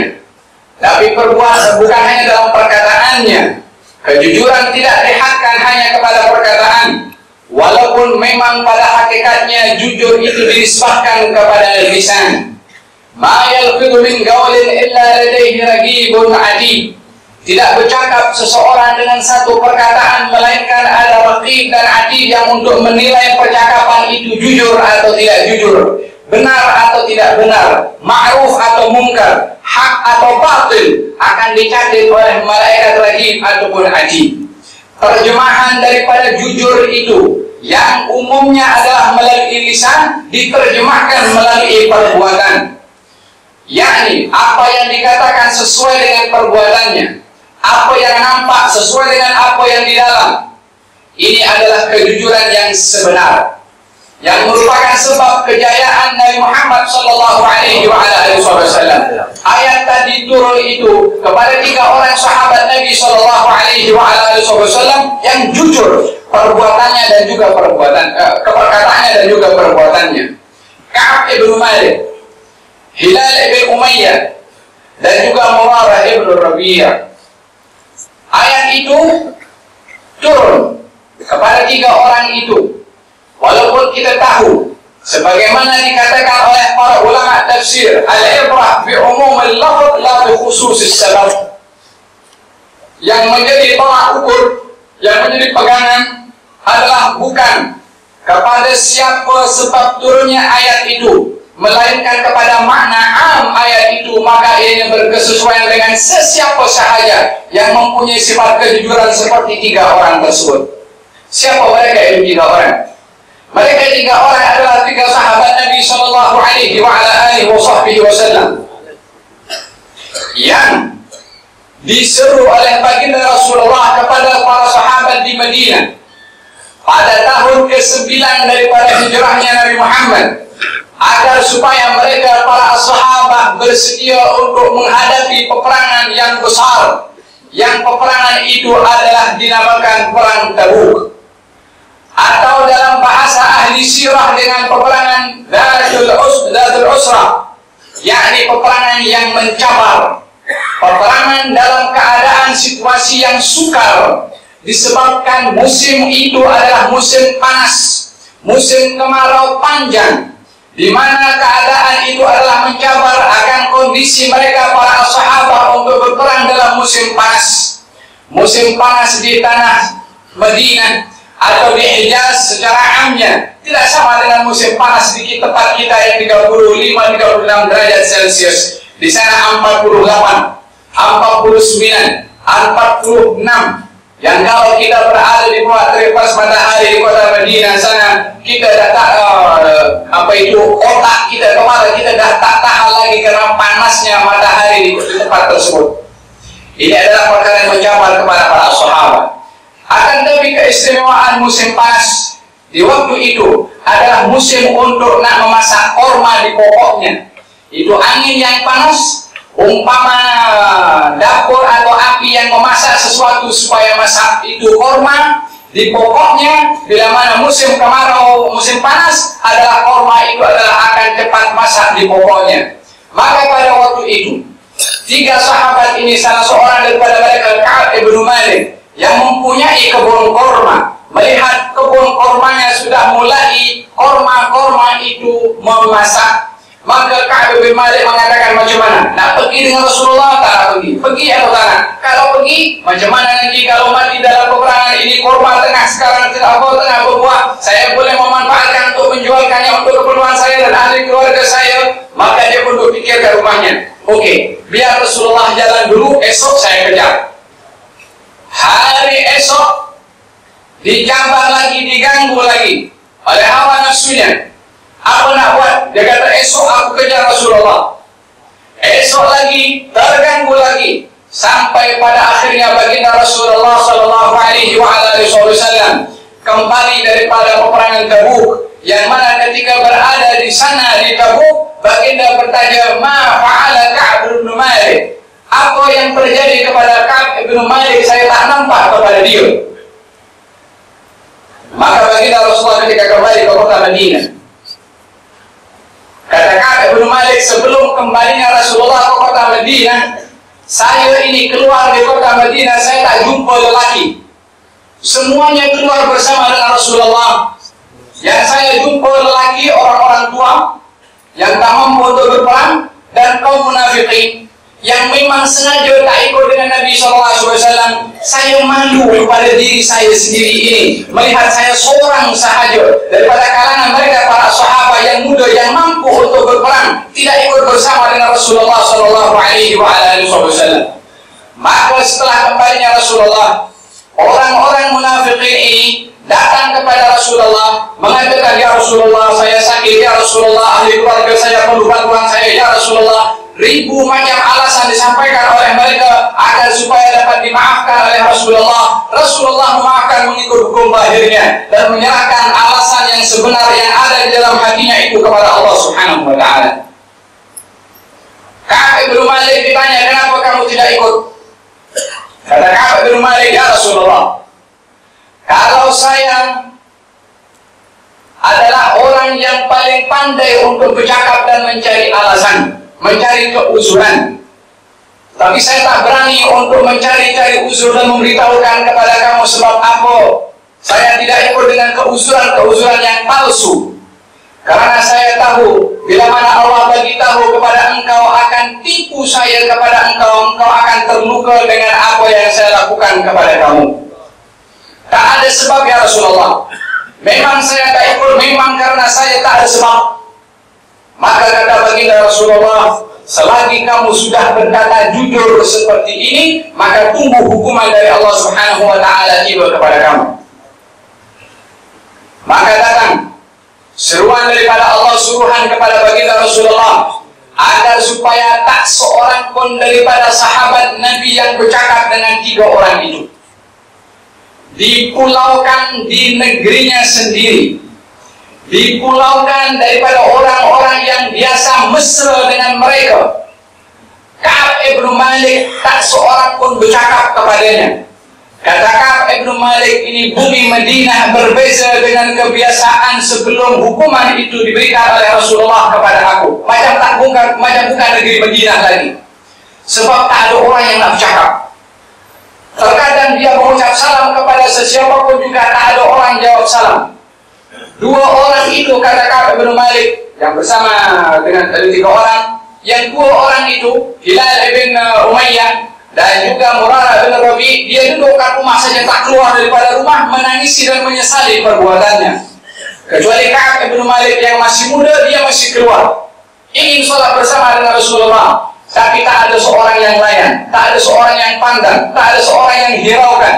tapi bukan hanya dalam perkataannya. Kejujuran tidak dihadkan hanya kepada perkataan, walaupun memang pada hakikatnya jujur itu dinisbahkan kepada lisan. Ma yalfidu min qawlin illa ladayhi raqibun atid. Tidak bercakap seseorang dengan satu perkataan melainkan ada raqib dan atid yang untuk menilai percakapan itu jujur atau tidak jujur, benar atau tidak benar, ma'ruf atau mungkar, hak atau batil, akan dicatat oleh malaikat raqib ataupun atid. Terjemahan daripada jujur itu yang umumnya adalah melalui lisan diterjemahkan melalui perbuatan, yakni apa yang dikatakan sesuai dengan perbuatannya, apa yang nampak sesuai dengan apa yang di dalam. Ini adalah kejujuran yang sebenar, yang merupakan sebab kejayaan Nabi Muhammad sallallahu alaihi wasallam. Ayat tadi turun itu kepada 3 orang sahabat Nabi sallallahu alaihi wasallam yang jujur perbuatannya dan juga perkataannya dan juga perbuatannya. Ka'ab ibn Malik, Hilal ibn Umayyah, dan juga Murarah ibn Rabi'ah. Ayat itu turun kepada 3 orang itu. Walaupun kita tahu, sebagaimana dikatakan oleh para ulama tafsir, al-ibrah bi umumil lafz la bi khususis sabab. Yang menjadi tolak ukur yang menjadi pegangan adalah bukan kepada siapa sebab turunnya ayat itu, melainkan kepada makna am ayat itu, maka ianya berkesesuaian dengan sesiapa sahaja yang mempunyai sifat kejujuran seperti tiga orang tersebut. Siapa mereka itu tiga orang? Mereka tiga orang adalah tiga sahabat Nabi Sallallahu Alaihi Wasallam yang diseru oleh baginda Rasulullah kepada para sahabat di Madinah pada tahun ke-9 daripada hijrahnya Nabi Muhammad, agar supaya mereka para sahabat bersedia untuk menghadapi peperangan yang besar, yang peperangan itu adalah dinamakan perang Tabuk, atau dalam bahasa ahli sirah dengan peperangan Dhatul Usrah, yakni peperangan yang mencabar, peperangan dalam keadaan situasi yang sukar, disebabkan musim itu adalah musim panas, musim kemarau panjang, di mana keadaan itu adalah mencabar akan kondisi mereka para sahabat untuk berperang dalam musim panas. Musim panas di tanah Madinah atau di Hijaz secara amnya tidak sama dengan musim panas di tempat kita yang 35-36 derajat Celcius. Di sana 48, 49, 46. Yang kalau kita berada di bawah teras matahari di kota Madinah sana, kita dah tak otak kita, kepala kita dah tak tahan lagi karena panasnya matahari di tempat tersebut. Ini adalah perkara yang mencabar kepada para sahabat. Akan tetapi keistimewaan musim panas di waktu itu adalah musim untuk nak memasak korma di pokoknya. Itu angin yang panas, umpama dapur atau api yang memasak sesuatu supaya masak itu korma di pokoknya. Bila mana musim kemarau, musim panas adalah korma itu adalah akan cepat masak di pokoknya. Maka pada waktu itu tiga sahabat ini, salah seorang daripada mereka Ka'ab bin Malik yang mempunyai kebun korma, melihat kebun kormanya sudah mulai korma itu memasak, maka Ka'ab bin Malik mengatakan, macam mana? Nak pergi dengan Rasulullah? Tak nak pergi. Pergi atau tak nak? Kalau pergi, macam mana nanti kalau mati dalam peperangan ini? Korma tengah sekarang tengah berbuah, saya boleh memanfaatkan untuk menjualkannya untuk keperluan saya dan ahli keluarga saya. Maka dia pun berfikir ke rumahnya, okey, biar Rasulullah jalan dulu, esok saya kejar. Hari esok dijambar lagi, diganggu lagi oleh hawa nafsunya. Apa nak buat? Dia kata, esok aku kejar Rasulullah. Esok lagi, terganggu lagi, sampai pada akhirnya baginda Rasulullah Sallallahu Alaihi Wasallam kembali daripada peperangan Tabuk, yang mana ketika berada di sana di Tabuk, baginda bertanya, ma fa'ala Ka'ab bin Malik? Apa yang terjadi kepada Ka'ab bin Malik? Saya tak nampak kepada dia. Maka baginda Rasulullah ketika kembali ke kota Madinah, kata Ka'ab bin Malik, sebelum kembalinya Rasulullah ke kota Madinah, saya ini keluar di kota Madinah, saya tak jumpa lelaki. Semuanya keluar bersama dengan Rasulullah. Yang saya jumpa lelaki, orang-orang tua yang tak mampu untuk berperang, dan kaum munafikin yang memang sengaja tak ikut dengan Nabi SAW. Saya malu kepada diri saya sendiri ini, melihat saya seorang sahaja daripada kalangan mereka para sahabat yang muda yang mampu untuk berperang, tidak ikut bersama dengan Rasulullah SAW. Maka setelah kembalinya Rasulullah, orang-orang munafikin ini datang kepada Rasulullah mengatakan, ya Rasulullah, saya sakit, ya Rasulullah, ahli keluarga saya perlu bantuan saya, ya Rasulullah. Ribu macam alasan disampaikan oleh mereka agar supaya dapat dimaafkan oleh Rasulullah. Rasulullah memaafkan mengikut hukum lahirnya dan menyerahkan alasan yang sebenar yang ada di dalam hatinya itu kepada Allah Subhanahu wa Ta'ala. Ka'ab bin Malik ditanya, kenapa kamu tidak ikut? Kata Ka'ab bin Malik, ya Rasulullah, kalau saya adalah orang yang paling pandai untuk bercakap dan mencari alasan, mencari keuzuran, tapi saya tak berani untuk mencari-cari uzur dan memberitahukan kepada kamu sebab apa saya tidak ikut dengan keuzuran yang palsu. Karena saya tahu bila mana Allah bagi tahu kepada engkau akan tipu saya kepada engkau, engkau akan terluka dengan apa yang saya lakukan kepada kamu. Tak ada sebab ya Rasulullah. Memang saya tak ikut, memang karena saya tak ada sebab. Maka kata baginda Rasulullah, selagi kamu sudah berkata jujur seperti ini, maka tunggu hukuman dari Allah Subhanahu wa Ta'ala tiba kepada kamu. Maka datang seruan daripada Allah, suruhan kepada baginda Rasulullah, agar supaya tak seorang pun daripada sahabat Nabi yang bercakap dengan 3 orang itu. Dipulaukan di negerinya sendiri, dipulaukan daripada orang-orang yang biasa mesra dengan mereka. Ka'ab ibn Malik tak seorang pun bercakap kepadanya. Kata Ka'ab ibn Malik, ini bumi Madinah berbeza dengan kebiasaan sebelum hukuman itu diberikan oleh Rasulullah kepada aku. Macam bukan negeri Madinah lagi. Sebab tak ada orang yang nak bercakap. Terkadang dia mengucap salam kepada sesiapa pun juga tak ada orang jawab salam. 2 orang itu, kata Ka'ab ibn Malik, yang bersama dengan 3 orang, yang 2 orang itu Hilal ibn Umayyah dan juga Murarah bin Rabi, dia duduk kat rumah saja, tak keluar daripada rumah, menangisi dan menyesali perbuatannya. Kecuali Ka'ab ibn Malik yang masih muda, dia masih keluar, ingin sholat bersama dengan Rasulullah, tapi tak ada seorang yang layan, tak ada seorang yang pandang, tak ada seorang yang hiraukan.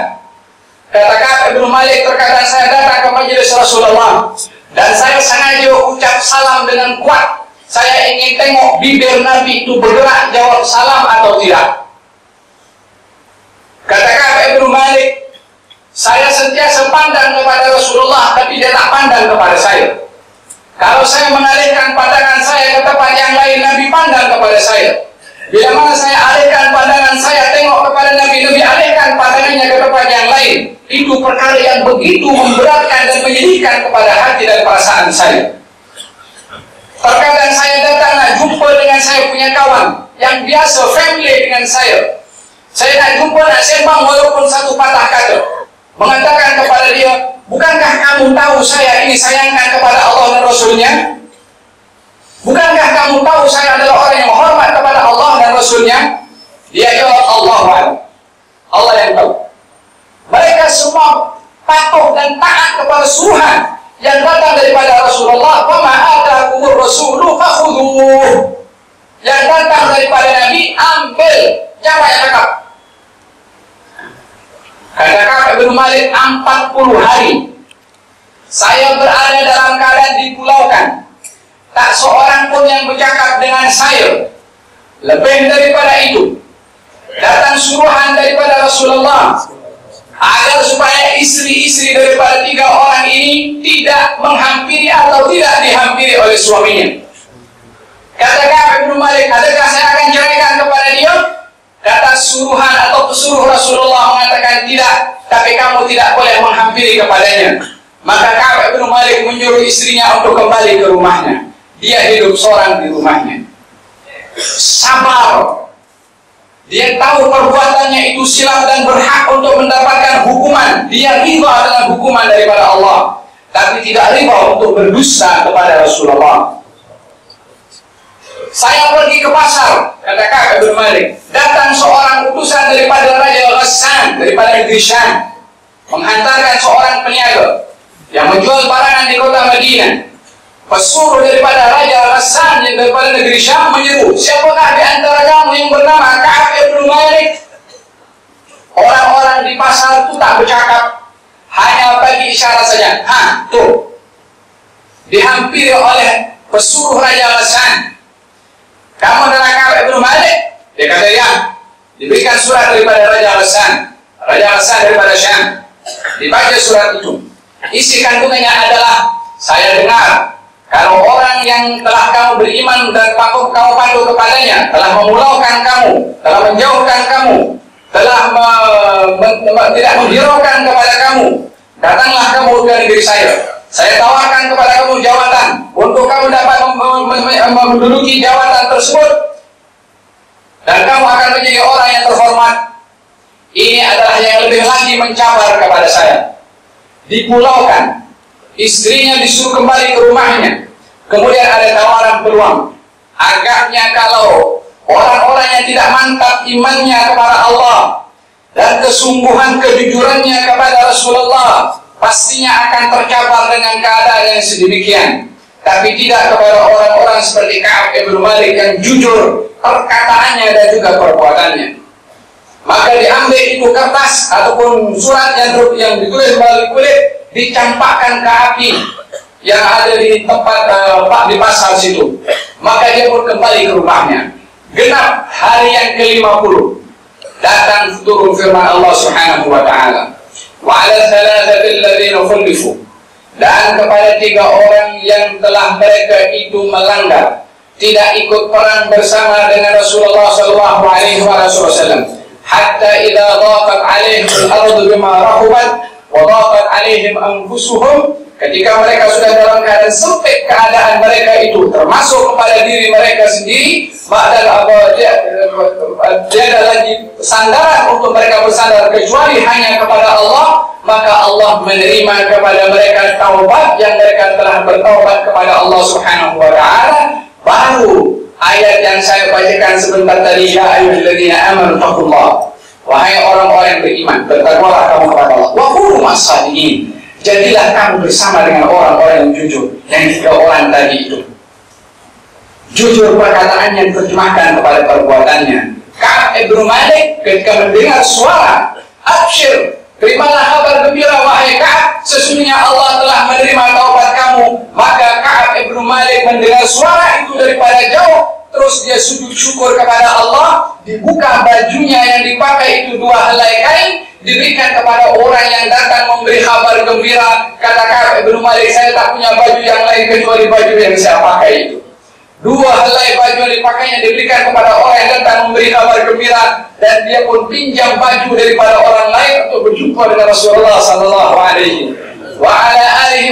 Kata Ka'ab ibn Malik, terkadang saya datang ke majelis Rasulullah dan saya sengaja ucap salam dengan kuat. Saya ingin tengok bibir Nabi itu bergerak jawab salam atau tidak. Kata Ka'ab ibn Malik, saya sentiasa pandang kepada Rasulullah, tapi dia tak pandang kepada saya. Kalau saya mengalihkan pandangan saya ke tempat yang lain, Nabi pandang kepada saya. Bila mana saya alihkan pandangan saya tengok kepada Nabi, Nabi alihkan pandangannya ke tempat yang lain. Itu perkara yang begitu memberatkan dan menyedihkan kepada hati dan perasaan saya. Terkadang saya datang nak jumpa dengan saya punya kawan yang biasa family dengan saya. Saya nak jumpa, nak sembang walaupun satu patah kata, mengatakan kepada dia, bukankah kamu tahu saya ini sayangkan kepada Allah dan Rasulnya? Bukankah kamu tahu saya adalah orang yang hormat kepada Allah dan Rasulnya? Dia jawab, Allah yang tahu. Mereka semua patuh dan taat kepada suruhan yang datang daripada Rasulullah. Wa ma atakumur rasulu fakhudhuh. Yang datang daripada Nabi, ambil, jangan cakap. Kata Ka'ab ibn Malik, 40 hari saya berada dalam keadaan dipulaukan, tak seorang pun yang bercakap dengan saya. Lebih daripada itu, datang suruhan daripada Rasulullah agar supaya istri-istri daripada 3 orang ini tidak menghampiri atau tidak dihampiri oleh suaminya. Kata Ka'ab ibn Malik, adakah saya akan ceraikan kepada dia? Kata suruhan atau pesuruh Rasulullah mengatakan tidak, tapi kamu tidak boleh menghampiri kepadanya. Maka Ka'ab ibn Malik menyuruh istrinya untuk kembali ke rumahnya. Dia hidup seorang di rumahnya. Sabar. Dia tahu perbuatannya itu silap dan berhak untuk mendapatkan hukuman. Dia riba dengan hukuman daripada Allah, tapi tidak riba untuk berdusta kepada Rasulullah. Saya pergi ke pasar, kata Ka'ab ibn Malik, datang seorang utusan daripada Raja Ghassan, daripada negeri Syam, menghantarkan seorang peniaga yang menjual barangan di kota Madinah. Pesuruh daripada Raja Ghassan yang daripada negeri Syam menyeru, siapakah di antara kamu yang bernama Ka'ab ibn Malik? Orang-orang di pasar itu tak bercakap, hanya bagi isyarat saja. Tuh, dihampiri oleh pesuruh Raja Ghassan. Kamu adalah Ka'ab ibn Malik? Dia kata ya. Diberikan surat daripada Raja Ghassan. Raja Ghassan daripada Syam. Dibaca surat itu. Isi kandungannya adalah, saya dengar kalau orang yang telah kamu beriman dan kamu patuh kepadanya telah memulaukan kamu, telah menjauhkan kamu, telah tidak menghiraukan kepada kamu, datanglah kamu ke negeri saya. Saya tawarkan kepada kamu jawatan untuk kamu dapat menduduki jawatan tersebut, dan kamu akan menjadi orang yang terhormat. Ini adalah yang lebih lagi mencabar kepada saya. Dipulaukan, istrinya disuruh kembali ke rumahnya. Kemudian ada tawaran peluang. Agaknya kalau orang-orang yang tidak mantap imannya kepada Allah, dan kesungguhan kejujurannya kepada Rasulullah pastinya akan tercapai dengan keadaan yang sedemikian. Tapi tidak kepada orang-orang seperti Ka'ab ibn Malik yang jujur perkataannya dan juga perbuatannya. Maka diambil itu kertas ataupun surat yang ditulis melalui kulit, dicampakkan ke api yang ada di tempat di pasar situ. Maka dia pun kembali ke rumahnya. Genap hari yang ke-50, datang turun firman Allah Subhanahu wa taala, wa 'ala thalathatil ladzina khulifu, dan kepada 3 orang yang telah mereka itu melanggar, tidak ikut perang bersama dengan Rasulullah sallallahu alaihi wasallam, hatta idza dhaqat 'alaihim al-ardu bima rahubat wa dhaqat 'alaihim anfusuhum, ketika mereka sudah dalam keadaan sempit keadaan mereka itu, termasuk kepada diri mereka sendiri, tiada lagi sandaran untuk mereka bersandar kecuali hanya kepada Allah, maka Allah menerima kepada mereka taubat yang mereka telah bertaubat kepada Allah Subhanahu wa taala. Baru ayat yang saya bacakan sebentar tadi, ya ayyuhalladzina amanu taqullah, wahai orang-orang yang beriman, bertakwalah kamu kepada Allah, wa kunu ma'as-shadiqin, jadilah kamu bersama dengan orang-orang yang jujur. Yang 3 orang tadi itu jujur perkataannya diterjemahkan kepada perbuatannya. Ka'ab ibn Malik ketika mendengar suara, absyir, terimalah kabar gembira wahai Ka'ab, sesungguhnya Allah telah menerima taubat kamu. Maka Ka'ab ibn Malik mendengar suara itu daripada jauh, terus dia sujud syukur kepada Allah. Dibuka bajunya yang dipakai itu 2 helai kain, diberikan kepada orang yang datang memberi kabar gembira. Kata Ka'ab ibn Malik, saya tak punya baju yang lain kecuali baju yang saya pakai itu. 2 helai baju yang dipakainya diberikan kepada orang yang datang memberi kabar gembira, dan dia pun pinjam baju daripada orang lain untuk berjumpa dengan Rasulullah sallallahu alaihi wa ala alihi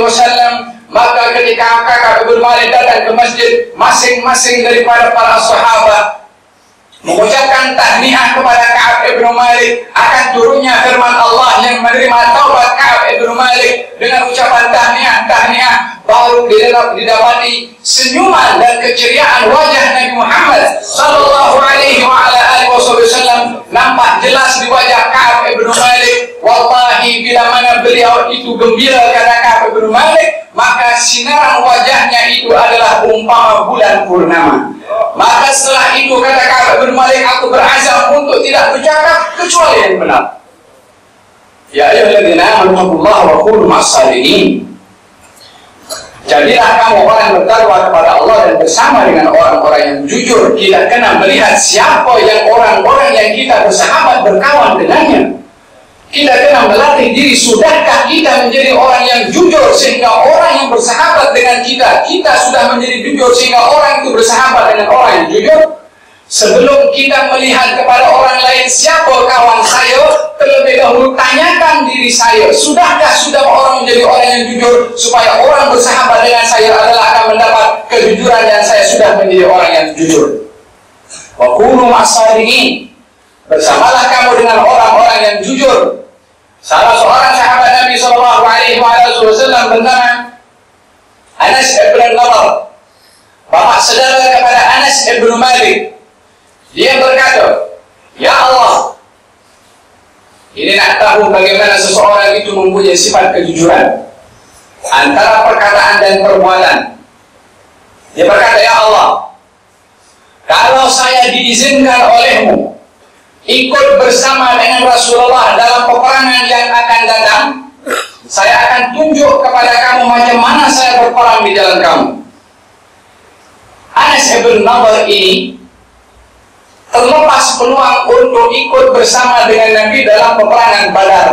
wasallam. Maka ketika Ka'ab ibn Malik datang ke masjid, masing-masing daripada para sahabat mengucapkan tahniah kepada Ka'ab ibn Malik akan turunnya firman Allah yang menerima taubat Ka'ab ibn Malik. Dengan ucapan tahniah, baru didapati senyuman dan keceriaan wajah Nabi Muhammad sallallahu alaihi wa ala alihi wasallam nampak jelas di wajah Ka'ab ibn Malik. Wallahi, bila mana beliau itu gembira kata Ka'ab ibn Malik, maka sinaran wajahnya itu adalah umpama bulan purnama. Maka setelah itu kata Ka'ab ibn Malik, aku berazam untuk tidak bercakap kecuali yang benar. Ya ayyuhalladzina amanu taqullaha wa kunu ma'as-shadiqin. Jadilah kamu orang yang bertakwa kepada Allah dan bersama dengan orang-orang yang jujur. Kita kena melihat siapa yang orang-orang yang kita bersahabat berkawan dengannya. Kita kena melatih diri, sudahkah kita menjadi orang yang jujur sehingga orang yang bersahabat dengan kita sudah menjadi jujur sehingga orang itu bersahabat dengan orang yang jujur. Sebelum kita melihat kepada orang lain siapa kawan saya, terlebih dahulu tanyakan diri saya, sudahkah orang menjadi orang yang jujur, supaya orang bersahabat dengan saya adalah akan mendapat kejujuran dan saya sudah menjadi orang yang jujur. Wa kunu ma'as-shadiqin, bersamalah kamu dengan orang-orang yang jujur. Salah seorang sahabat Nabi sallallahu alaihi wasallam bernama Anas ibn Nadhr, bapak saudara kepada Anas ibn Malik. Dia berkata, ya Allah, ini nak tahu bagaimana seseorang itu mempunyai sifat kejujuran antara perkataan dan perbuatan. Dia berkata, ya Allah, kalau saya diizinkan olehmu ikut bersama dengan Rasulullah dalam peperangan yang akan datang, saya akan tunjuk kepada kamu macam mana saya berperang di jalan kamu. Anas ibn Nadhr ini terlepas peluang untuk ikut bersama dengan Nabi dalam peperangan Badar,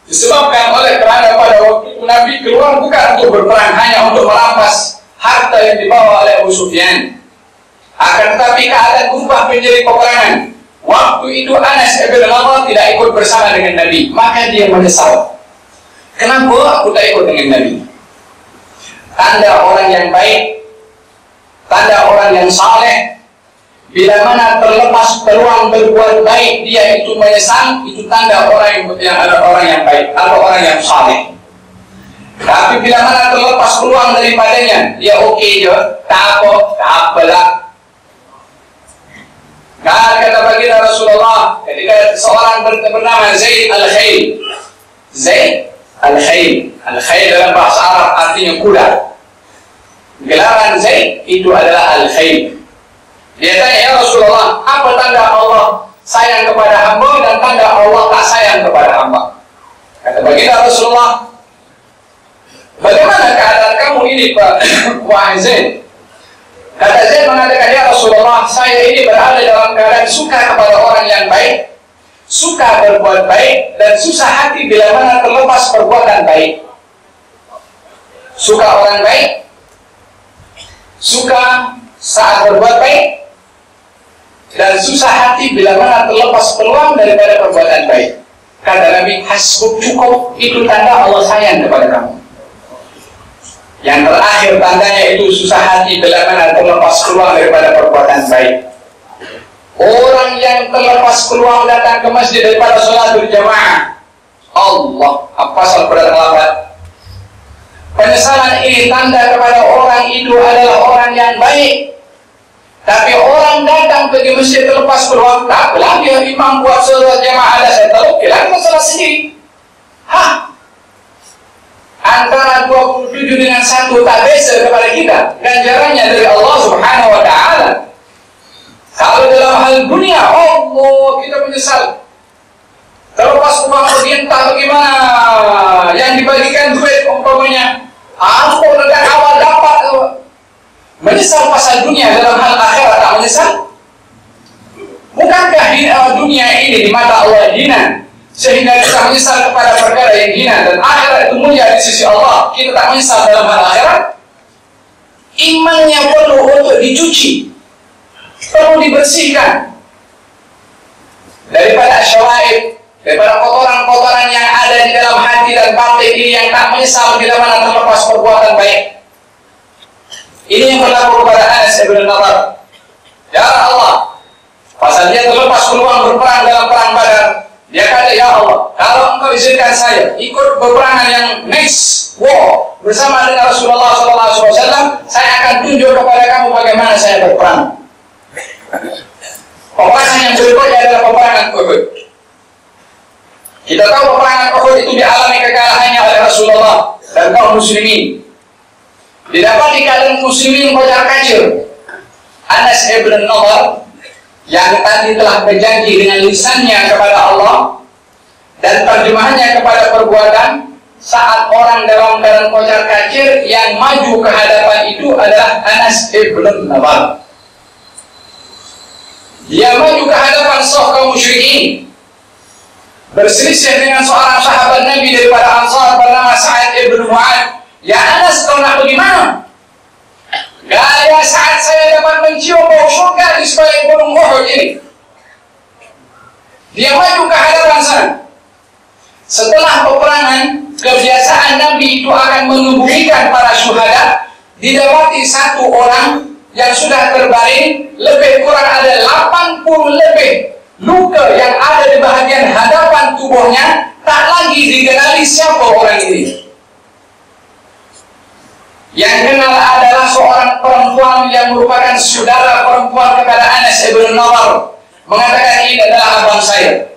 disebabkan kerana pada waktu itu Nabi keluar bukan untuk berperang, hanya untuk merampas harta yang dibawa oleh Abu Sufyan. Akan tetapi keadaan berubah menjadi peperangan. Waktu itu Anas ibn Nadhr tidak ikut bersama dengan Nabi, maka dia menyesal. Kenapa aku tak ikut dengan Nabi? Tanda orang yang baik, tanda orang yang saleh, bila mana terlepas peluang berbuat baik dia itu menyesal, itu tanda orang yang ada orang yang baik atau orang yang saleh. Tapi bila mana terlepas peluang daripadanya, dia okey je, tak apalah. Nah, kata baginda Rasulullah ketika seorang bernama Zaid al-Khail. Zaid al-Khail. Al-Khail dalam bahasa Arab artinya kuda. Gelaran Zaid itu adalah al-Khail. Dia tanya, ya Rasulullah, apa tanda Allah sayang kepada hamba dan tanda Allah tak sayang kepada hamba? Kata baginda Rasulullah, bagaimana keadaan kamu ini, Pak wahai Zaid? Kata Zaid mengatakan, ya Rasulullah, saya ini berada dalam keadaan suka kepada orang yang baik, suka berbuat baik, dan susah hati bila mana terlepas perbuatan baik. Suka orang baik, suka saat berbuat baik, dan susah hati bila mana terlepas peluang daripada perbuatan baik. Kata Nabi, hasbuk, cukup, itu tanda Allah sayang kepada kamu. Yang terakhir tandanya itu susah hati bila mana terlepas peluang daripada perbuatan baik. Orang yang terlepas peluang datang ke masjid daripada sholat berjamaah, Allah, apa salah berdatang lambat? Penyesalan ini tanda kepada orang itu adalah orang yang baik. Tapi orang datang pergi masjid terlepas peluang, tak apalah dia imam buat sholat jamaah ada saya tahu, kira masalah sendiri. Hah? Antara 27 dengan 1 tak beza kepada kita. Ganjarannya dari Allah Subhanahu wa ta'ala. Kalau dalam hal dunia, Allah, kita menyesal. Terlepas uang pergi entah bagaimana. Yang dibagikan duit umpamanya, aku dari awal dapat. Menyesal pasal dunia, dalam hal akhirat tak menyesal? Bukankah dunia ini di mata Allah hina, sehingga kita menyesal kepada perkara yang hina, dan akhirat itu mulia di sisi Allah, kita tak menyesal dalam hal akhirat? Imannya perlu untuk dicuci, perlu dibersihkan daripada syawaib, daripada kotoran-kotoran yang ada di dalam hati dan batin ini yang tak menyesal bila mana terlepas perbuatan baik. Ini yang berlaku kepada Anas ibn Nadar. Ya Allah, pasal dia terlepas peluang berperang dalam perang Badar, dia kata, ya Allah, kalau engkau izinkan saya ikut peperangan yang next war bersama dengan Rasulullah SAW, saya akan tunjuk kepada kamu bagaimana saya berperang. Peperangan yang berikutnya adalah peperangan Uhud. Kita tahu peperangan Uhud itu dialami kekalahannya oleh Rasulullah dan kaum muslimin. Didapati keadaan muslimin kocar kacir. Anas ibn Nadar yang tadi telah berjanji dengan lisannya kepada Allah dan terjemahannya kepada perbuatan, saat orang dalam keadaan kocar kacir yang maju ke hadapan itu adalah Anas ibn Nadar. Dia maju ke hadapan kaum musyrikin, berselisih dengan seorang sahabat Nabi daripada Ansar bernama Sa'ad ibn Mu'ad. Ya Anas, kau nak bagaimana? Gaya saat saya dapat mencium bau surga di sebalik gunung Uhud ini. Dia maju ke hadapan sana. Setelah peperangan, kebiasaan Nabi itu akan menguburkan para syuhada. Didapati satu orang yang sudah terbaring, lebih kurang ada 80 lebih luka yang ada di bahagian hadapan tubuhnya, tak lagi dikenali siapa orang ini. Yang kenal adalah seorang perempuan yang merupakan saudara perempuan kepada Anas ibn Nadar. Mengatakan, ini adalah abang saya.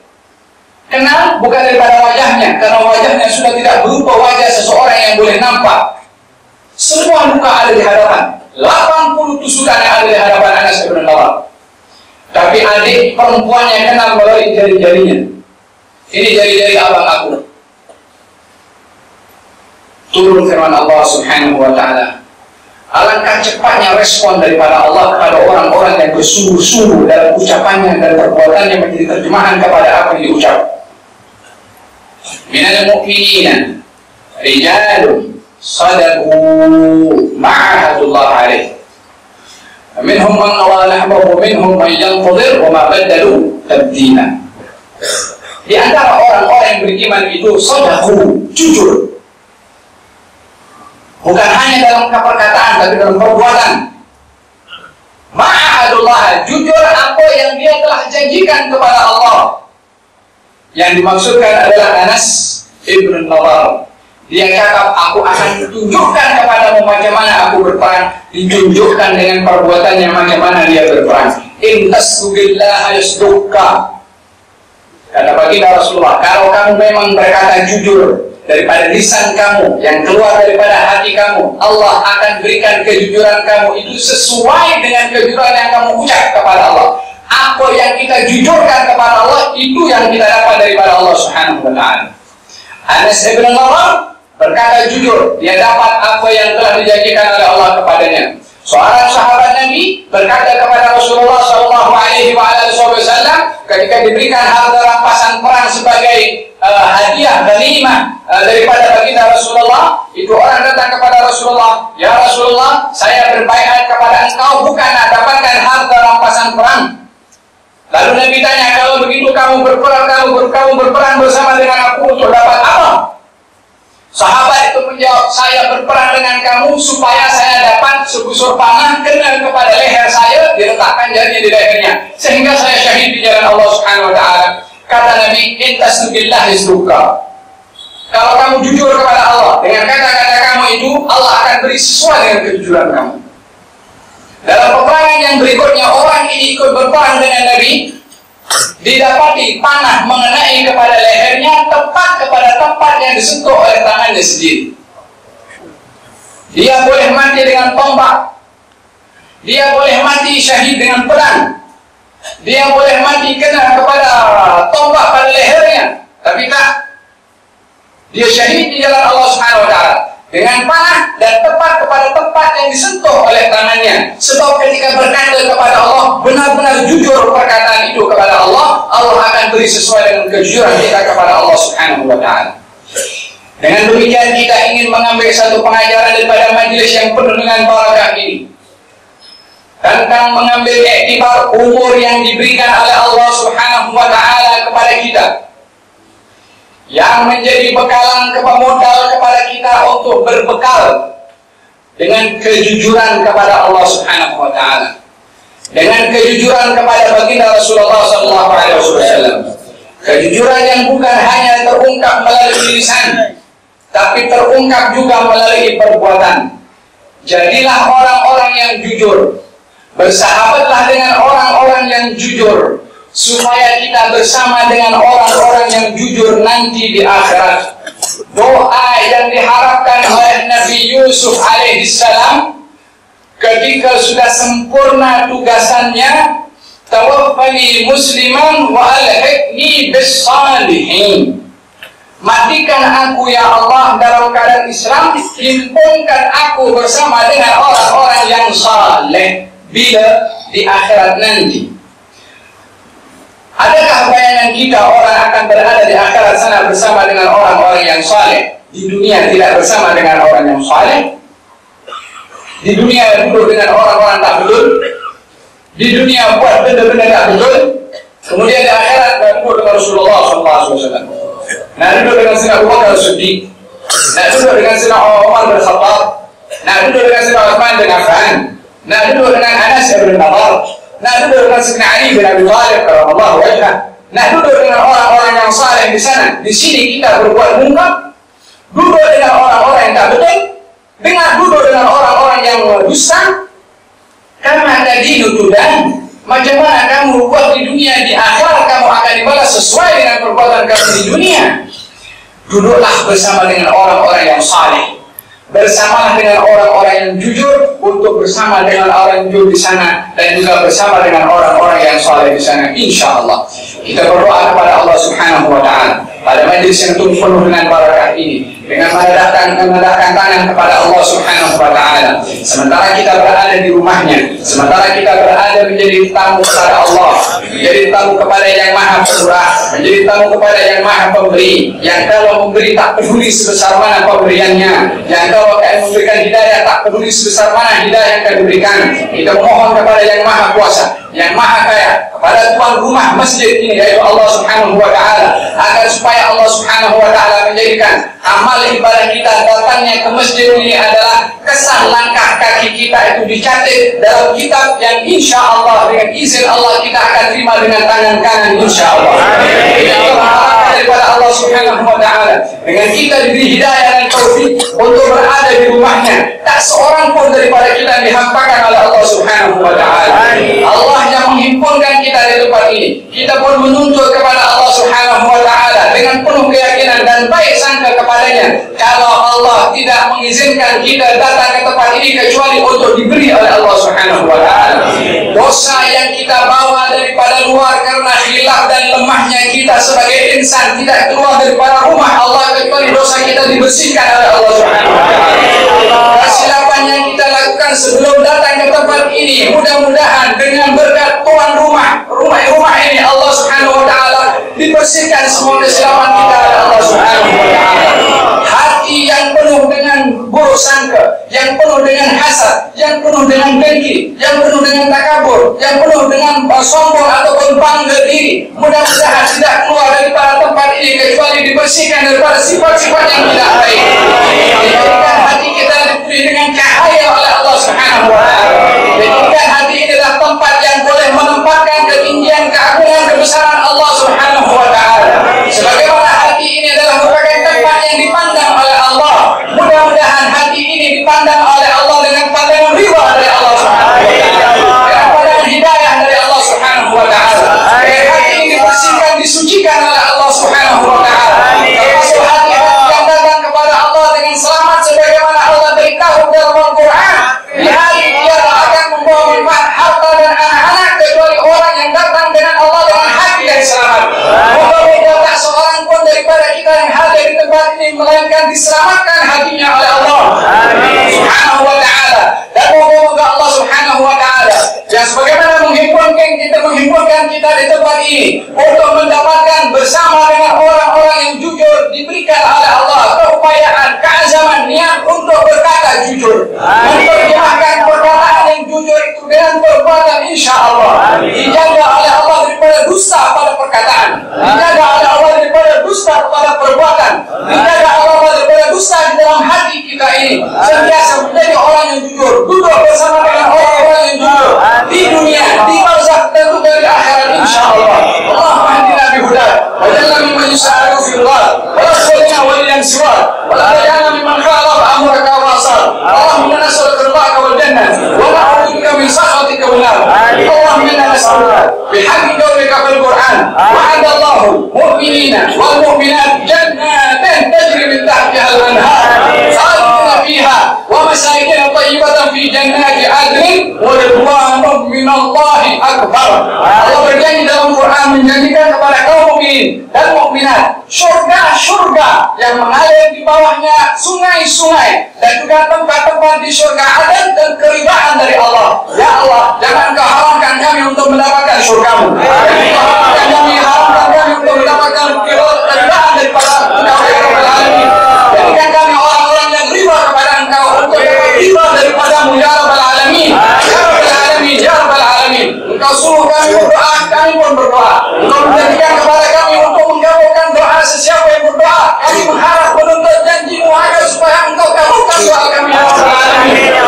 Kenal bukan daripada wajahnya, karena wajahnya sudah tidak berupa wajah seseorang yang boleh nampak. Semua luka ada di hadapan, 80 tusukan yang ada di hadapan Anas ibn Nadar. Tapi adik perempuannya kenal melalui jari-jarinya. Ini jari-jari abang aku. Turun firman Allah Subhanahu wa ta'ala. Alangkah cepatnya respon daripada Allah kepada orang-orang yang bersungguh-sungguh dalam ucapannya dan perbuatannya menjadi terjemahan kepada apa yang diucap. Minal mu'minina rijalun sadaqu ma'ahadullah alaih. Minhum man qala nahbahu minhum man yantadir wa ma badalu tabdila. Di antara orang-orang yang beriman itu sadaqu, jujur. Bukan hanya dalam perkataan, tapi dalam perbuatan. Ma'ahadullah, jujur apa yang dia telah janjikan kepada Allah. Yang dimaksudkan adalah Anas ibn Nadar. Dia cakap, aku akan tunjukkan kepadamu macam mana aku berperang. Ditunjukkan dengan perbuatannya macam mana dia berperang. In tasduqillah yasduqka. Kata baginda Rasulullah, kalau kamu memang berkata jujur daripada lisan kamu, yang keluar daripada hati kamu, Allah akan berikan kejujuran kamu itu sesuai dengan kejujuran yang kamu ucap kepada Allah. Apa yang kita jujurkan kepada Allah, itu yang kita dapat daripada Allah Subhanahu wa ta'ala. Anas ibn Nawar berkata jujur, dia dapat apa yang telah dijanjikan oleh Allah kepadanya. Seorang sahabat Nabi berkata kepada Rasulullah SAW ketika diberikan harta rampasan perang sebagai hadiah ghanimah daripada baginda Rasulullah, itu orang datang kepada Rasulullah, ya Rasulullah, saya berbaiat kepada engkau bukan dapatkan harta rampasan perang. Lalu Nabi tanya, kalau begitu kamu berperang bersama dengan aku untuk dapat apa? Sahabat itu menjawab, saya berperang dengan kamu supaya saya dapat sebusur panah kena kepada leher saya, diletakkan jarinya di lehernya, sehingga saya syahid di jalan Allah Subhanahu wa ta'ala. Kata Nabi, intasduqillah yasduqka. Kalau kamu jujur kepada Allah dengan kata-kata kamu itu, Allah akan beri sesuai dengan kejujuran kamu. Dalam peperangan yang berikutnya, orang ini ikut berperang dengan Nabi, didapati panah mengenai kepada lehernya tepat kepada tempat yang disentuh oleh tangannya sendiri. Dia boleh mati dengan tombak, dia boleh mati syahid dengan pedang, dia boleh mati kena kepada tombak pada lehernya, tapi tak, dia syahid di jalan Allah Subhanahu wa ta'ala dengan panah dan tepat kepada tempat yang disentuh oleh tangannya. Sebab ketika berkata kepada Allah, benar-benar jujur perkataan itu kepada Allah, Allah akan beri sesuai dengan kejujuran kita kepada Allah Subhanahu wa ta'ala. Dengan demikian kita ingin mengambil satu pengajaran daripada majlis yang penuh dengan barakah ini, tentang mengambil iktibar umur yang diberikan oleh Allah Subhanahu wa ta'ala kepada kita, yang menjadi bekalan modal kepada kita untuk berbekal dengan kejujuran kepada Allah Subhanahu wa ta'ala, dengan kejujuran kepada baginda Rasulullah SAW. Kejujuran yang bukan hanya terungkap melalui lisan, tapi terungkap juga melalui perbuatan. Jadilah orang-orang yang jujur, bersahabatlah dengan orang-orang yang jujur, supaya kita bersama dengan orang-orang yang jujur nanti di akhirat. Doa yang diharapkan oleh Nabi Yusuf alaihissalam ketika sudah sempurna tugasannya, tawaffani musliman wa alhiqni bis salihin. Matikan aku ya Allah dalam keadaan Islam, himpunkan aku bersama dengan orang-orang yang saleh bila di akhirat nanti. Adakah bayangan kita orang akan berada di akhirat sana bersama dengan orang-orang yang saleh, di dunia tidak bersama dengan orang yang saleh? Di dunia duduk dengan orang-orang tak betul, di dunia buat benda-benda tak betul, kemudian di akhirat duduk dengan Rasulullah SAW, nak duduk dengan Sayyidina Abu Bakar As-Siddiq, nak duduk dengan Sayyidina Umar bin Khattab, nak duduk dengan Sayyidina Uthman bin Affan, nak duduk dengan Anas bin Nadar, nak duduk dengan Sayyidina Ali bin Abi Thalib karramallahu wajhah, nak duduk dengan orang-orang yang saleh di sana. Di sini kita berbuat munkar, duduk dengan orang-orang yang tak betul, duduk dengan orang-orang yang dusta. Karena tadi dan macam mana kamu buat di dunia, di akhirat kamu akan dibalas sesuai dengan perbuatan kamu di dunia. Duduklah bersama dengan orang-orang yang saleh, bersamalah dengan orang-orang yang jujur, untuk bersama dengan orang yang jujur di sana, dan juga bersama dengan orang-orang yang saleh di sana. InsyaAllah kita berdoa kepada Allah Subhanahu wa ta'ala pada majlis yang penuh dengan barakah ini, dengan menadahkan tangan kepada Allah Subhanahu wa ta'ala, sementara kita berada di rumahnya, sementara kita berada menjadi tamu kepada Allah, menjadi tamu kepada yang maha pemurah, menjadi tamu kepada yang maha pemberi, yang kalau memberi tak peduli sebesar mana pemberiannya, yang kalau akan memberikan hidayah tak peduli sebesar mana hidayah yang akan diberikan. Kita mohon kepada yang maha kuasa, yang maha kaya, kepada tuan rumah masjid ini yaitu Allah Subhanahu wa ta'ala, agar supaya Allah Subhanahu wa ta'ala menjadikan amal amal ibadah kita, datangnya ke masjid ini adalah kesan langkah kaki kita itu dicatat dalam kitab yang insya Allah dengan izin Allah kita akan terima dengan tangan kanan insya Allah. Itu harapan daripada Allah Subhanahu wa Ta'ala. Dengan kita diberi hidayah dan taufik untuk berada di rumahnya, tak seorang pun daripada kita yang dihampakan oleh Allah Subhanahu wa Ta'ala. Allah yang menghimpunkan kita di tempat ini. Kita pun menuntut kepada Allah Subhanahu wa Ta'ala dengan penuh keyakinan dan baik sangka kepadanya. Kalau Allah tidak mengizinkan kita datang ke tempat ini kecuali untuk diberi oleh Allah Subhanahu wa Ta'ala. Dosa yang kita bawa daripada luar karena khilaf dan lemahnya kita sebagai insan tidak keluar daripada rumah Allah kecuali dosa kita dibersihkan oleh Allah Subhanahu wa Ta'ala. Kesilapan yang kita lakukan sebelum datang ke tempat ini, mudah-mudahan dengan berkat tuan rumah ini Allah Subhanahu wa Ta'ala dibersihkan semua kesilapan kita oleh Allah Subhanahu wa Ta'ala. Hati yang penuh dengan buruk sangka, yang penuh dengan hasad, yang penuh dengan dengki, yang penuh dengan takabur, yang penuh dengan sombong ataupun bangga diri, mudah-mudahan tidak keluar daripada tempat ini kecuali dibersihkan daripada sifat-sifat yang tidak baik. Dijadikan hati kita dipenuhi dengan cahaya oleh Allah Subhanahu wa Ta'ala. Dijadikan hati ini adalah tempat yang boleh menempatkan ketinggian, keagungan, kebesaran Allah Subhanahu wa Ta'ala. Sebagaimana hati ini adalah merupakan tempat yang dipandang oleh Allah, mudah-mudahan hati ini dipandang oleh Allah dengan pandangan ridha dari Allah Subhanahu wa Ta'ala, dengan pandangan hidayah dari Allah Subhanahu wa Ta'ala. Hati ini dibersihkan, disucikan oleh Allah Subhanahu wa Ta'ala. Termasuk hati-hati yang datang kepada Allah dengan selamat sebagaimana Allah beritahu dalam Al-Quran, di hari dia akan membawa manfaat harta dan anak-anak kecuali orang yang datang dengan Allah dengan hati yang selamat. Moga-moga tak seorang pun daripada kita yang hadir di tempat ini melainkan diselamatkan hatinya oleh Allah Subhanahu wa Ta'ala. Dan moga-moga Allah Subhanahu wa Ta'ala yang sebagaimana menghimpunkan kita di tempat ini untuk mendapatkan bersama dengan orang-orang yang jujur, diberikan oleh Allah keupayaan, keazaman, niat untuk berkata jujur, menerjemahkan perkataan yang jujur itu dengan perbuatan insya Allah, dijaga oleh Allah daripada dusta pada perkataan, dijaga oleh Allah daripada dusta pada perbuatan, dijaga oleh Allah daripada dusta di dalam hati kita ini, sentiasa menjadi orang yang jujur, duduk bersama dengan orang-orang yang jujur di dunia, di barzakh, tentu dari akhirat insya Allah. Allahumma hdina bihudak wa jalla mimman yusa'adu fil ghar wa la sulina waliyan siwak wa la taj'alna mimman khalaf amraka wa asar. Allahumma inna nas'aluka ridhaka wal jannah wa na'udzu bika min sakhatika wan nar. Allahumma inna nas'aluka bihaqqi qawlika fil Qur'an wa'ada Allahu mu'minina wal mu'minat jannatin tajri min tahtiha al-anhar khalidina fiha wa masakin tayyibatan fi jannati 'adnin wa ridwanun min Allah akbar. Allah berjanji dalam Quran menjanjikan kepada kaum mukminin dan mukminat surga-surga yang mengalir di bawahnya sungai-sungai dan juga tempat-tempat di surga Aden dan keridhaan dari Allah. Ya Allah, jangan Kau haramkan kami untuk mendapatkan surga-Mu. Jangan kami haramkan kami untuk mendapatkan keridhaan daripada Engkau ya Rabbal Alamin. Jadikan kami orang-orang yang riba kepada Engkau untuk dapat riba daripada-Mu ya Rabbal Alamin. Ya Rabbal Alamin, ya Rabbal Alamin. Engkau suruh kami berdoa, kami pun berdoa. Engkau menjadikan kepada kami untuk menggabungkan doa sesiapa yang berdoa. Kami mengharap menuntut janji-Mu agar supaya Engkau kabulkan doa kami ya Rabbal Alamin. Ya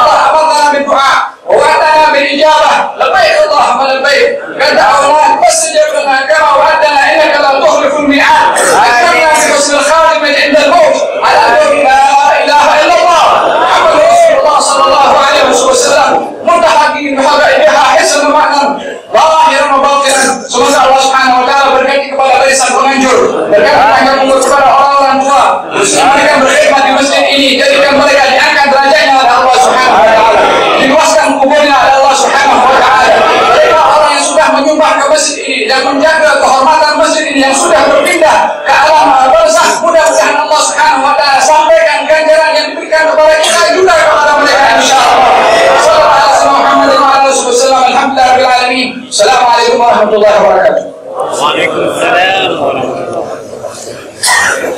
Allah, amarna berdoa, wa'atana bil ijabah. Labbaik Allahumma labbaik. Qad'a'una fastajib lana kama wa'adtana innaka la tukhliful mi'ad. Akramna bi husnil khatimati 'inda al-maut. Ala la ilaha illallah Muhammadur Rasulullah sallallahu alaihi wasallam. Mutahaqiqin bihabaiha hisan ma'nan zahiran wa batinan. Semoga Allah Subhanahu wa Ta'ala berkati kepada barisan penganjur, berkati panjang umur kepada orang-orang tua, mereka berkhidmat di masjid ini, jadikan mereka diangkat derajatnya oleh Allah Subhanahu wa Ta'ala, diluaskan kuburnya oleh Allah Subhanahu wa Ta'ala. Mereka orang yang sudah menyumbang ke masjid ini dan menjaga kehormatan masjid ini yang sudah berpindah ke alam barzakh, mudah-mudahan Allah Subhanahu wa Ta'ala sampaikan ganjaran yang diberikan kepada kita juga kepada mereka insyaallah. Assalamualaikum warahmatullahi wabarakatuh. Waalaikumsalam warahmatullahi wabarakatuh.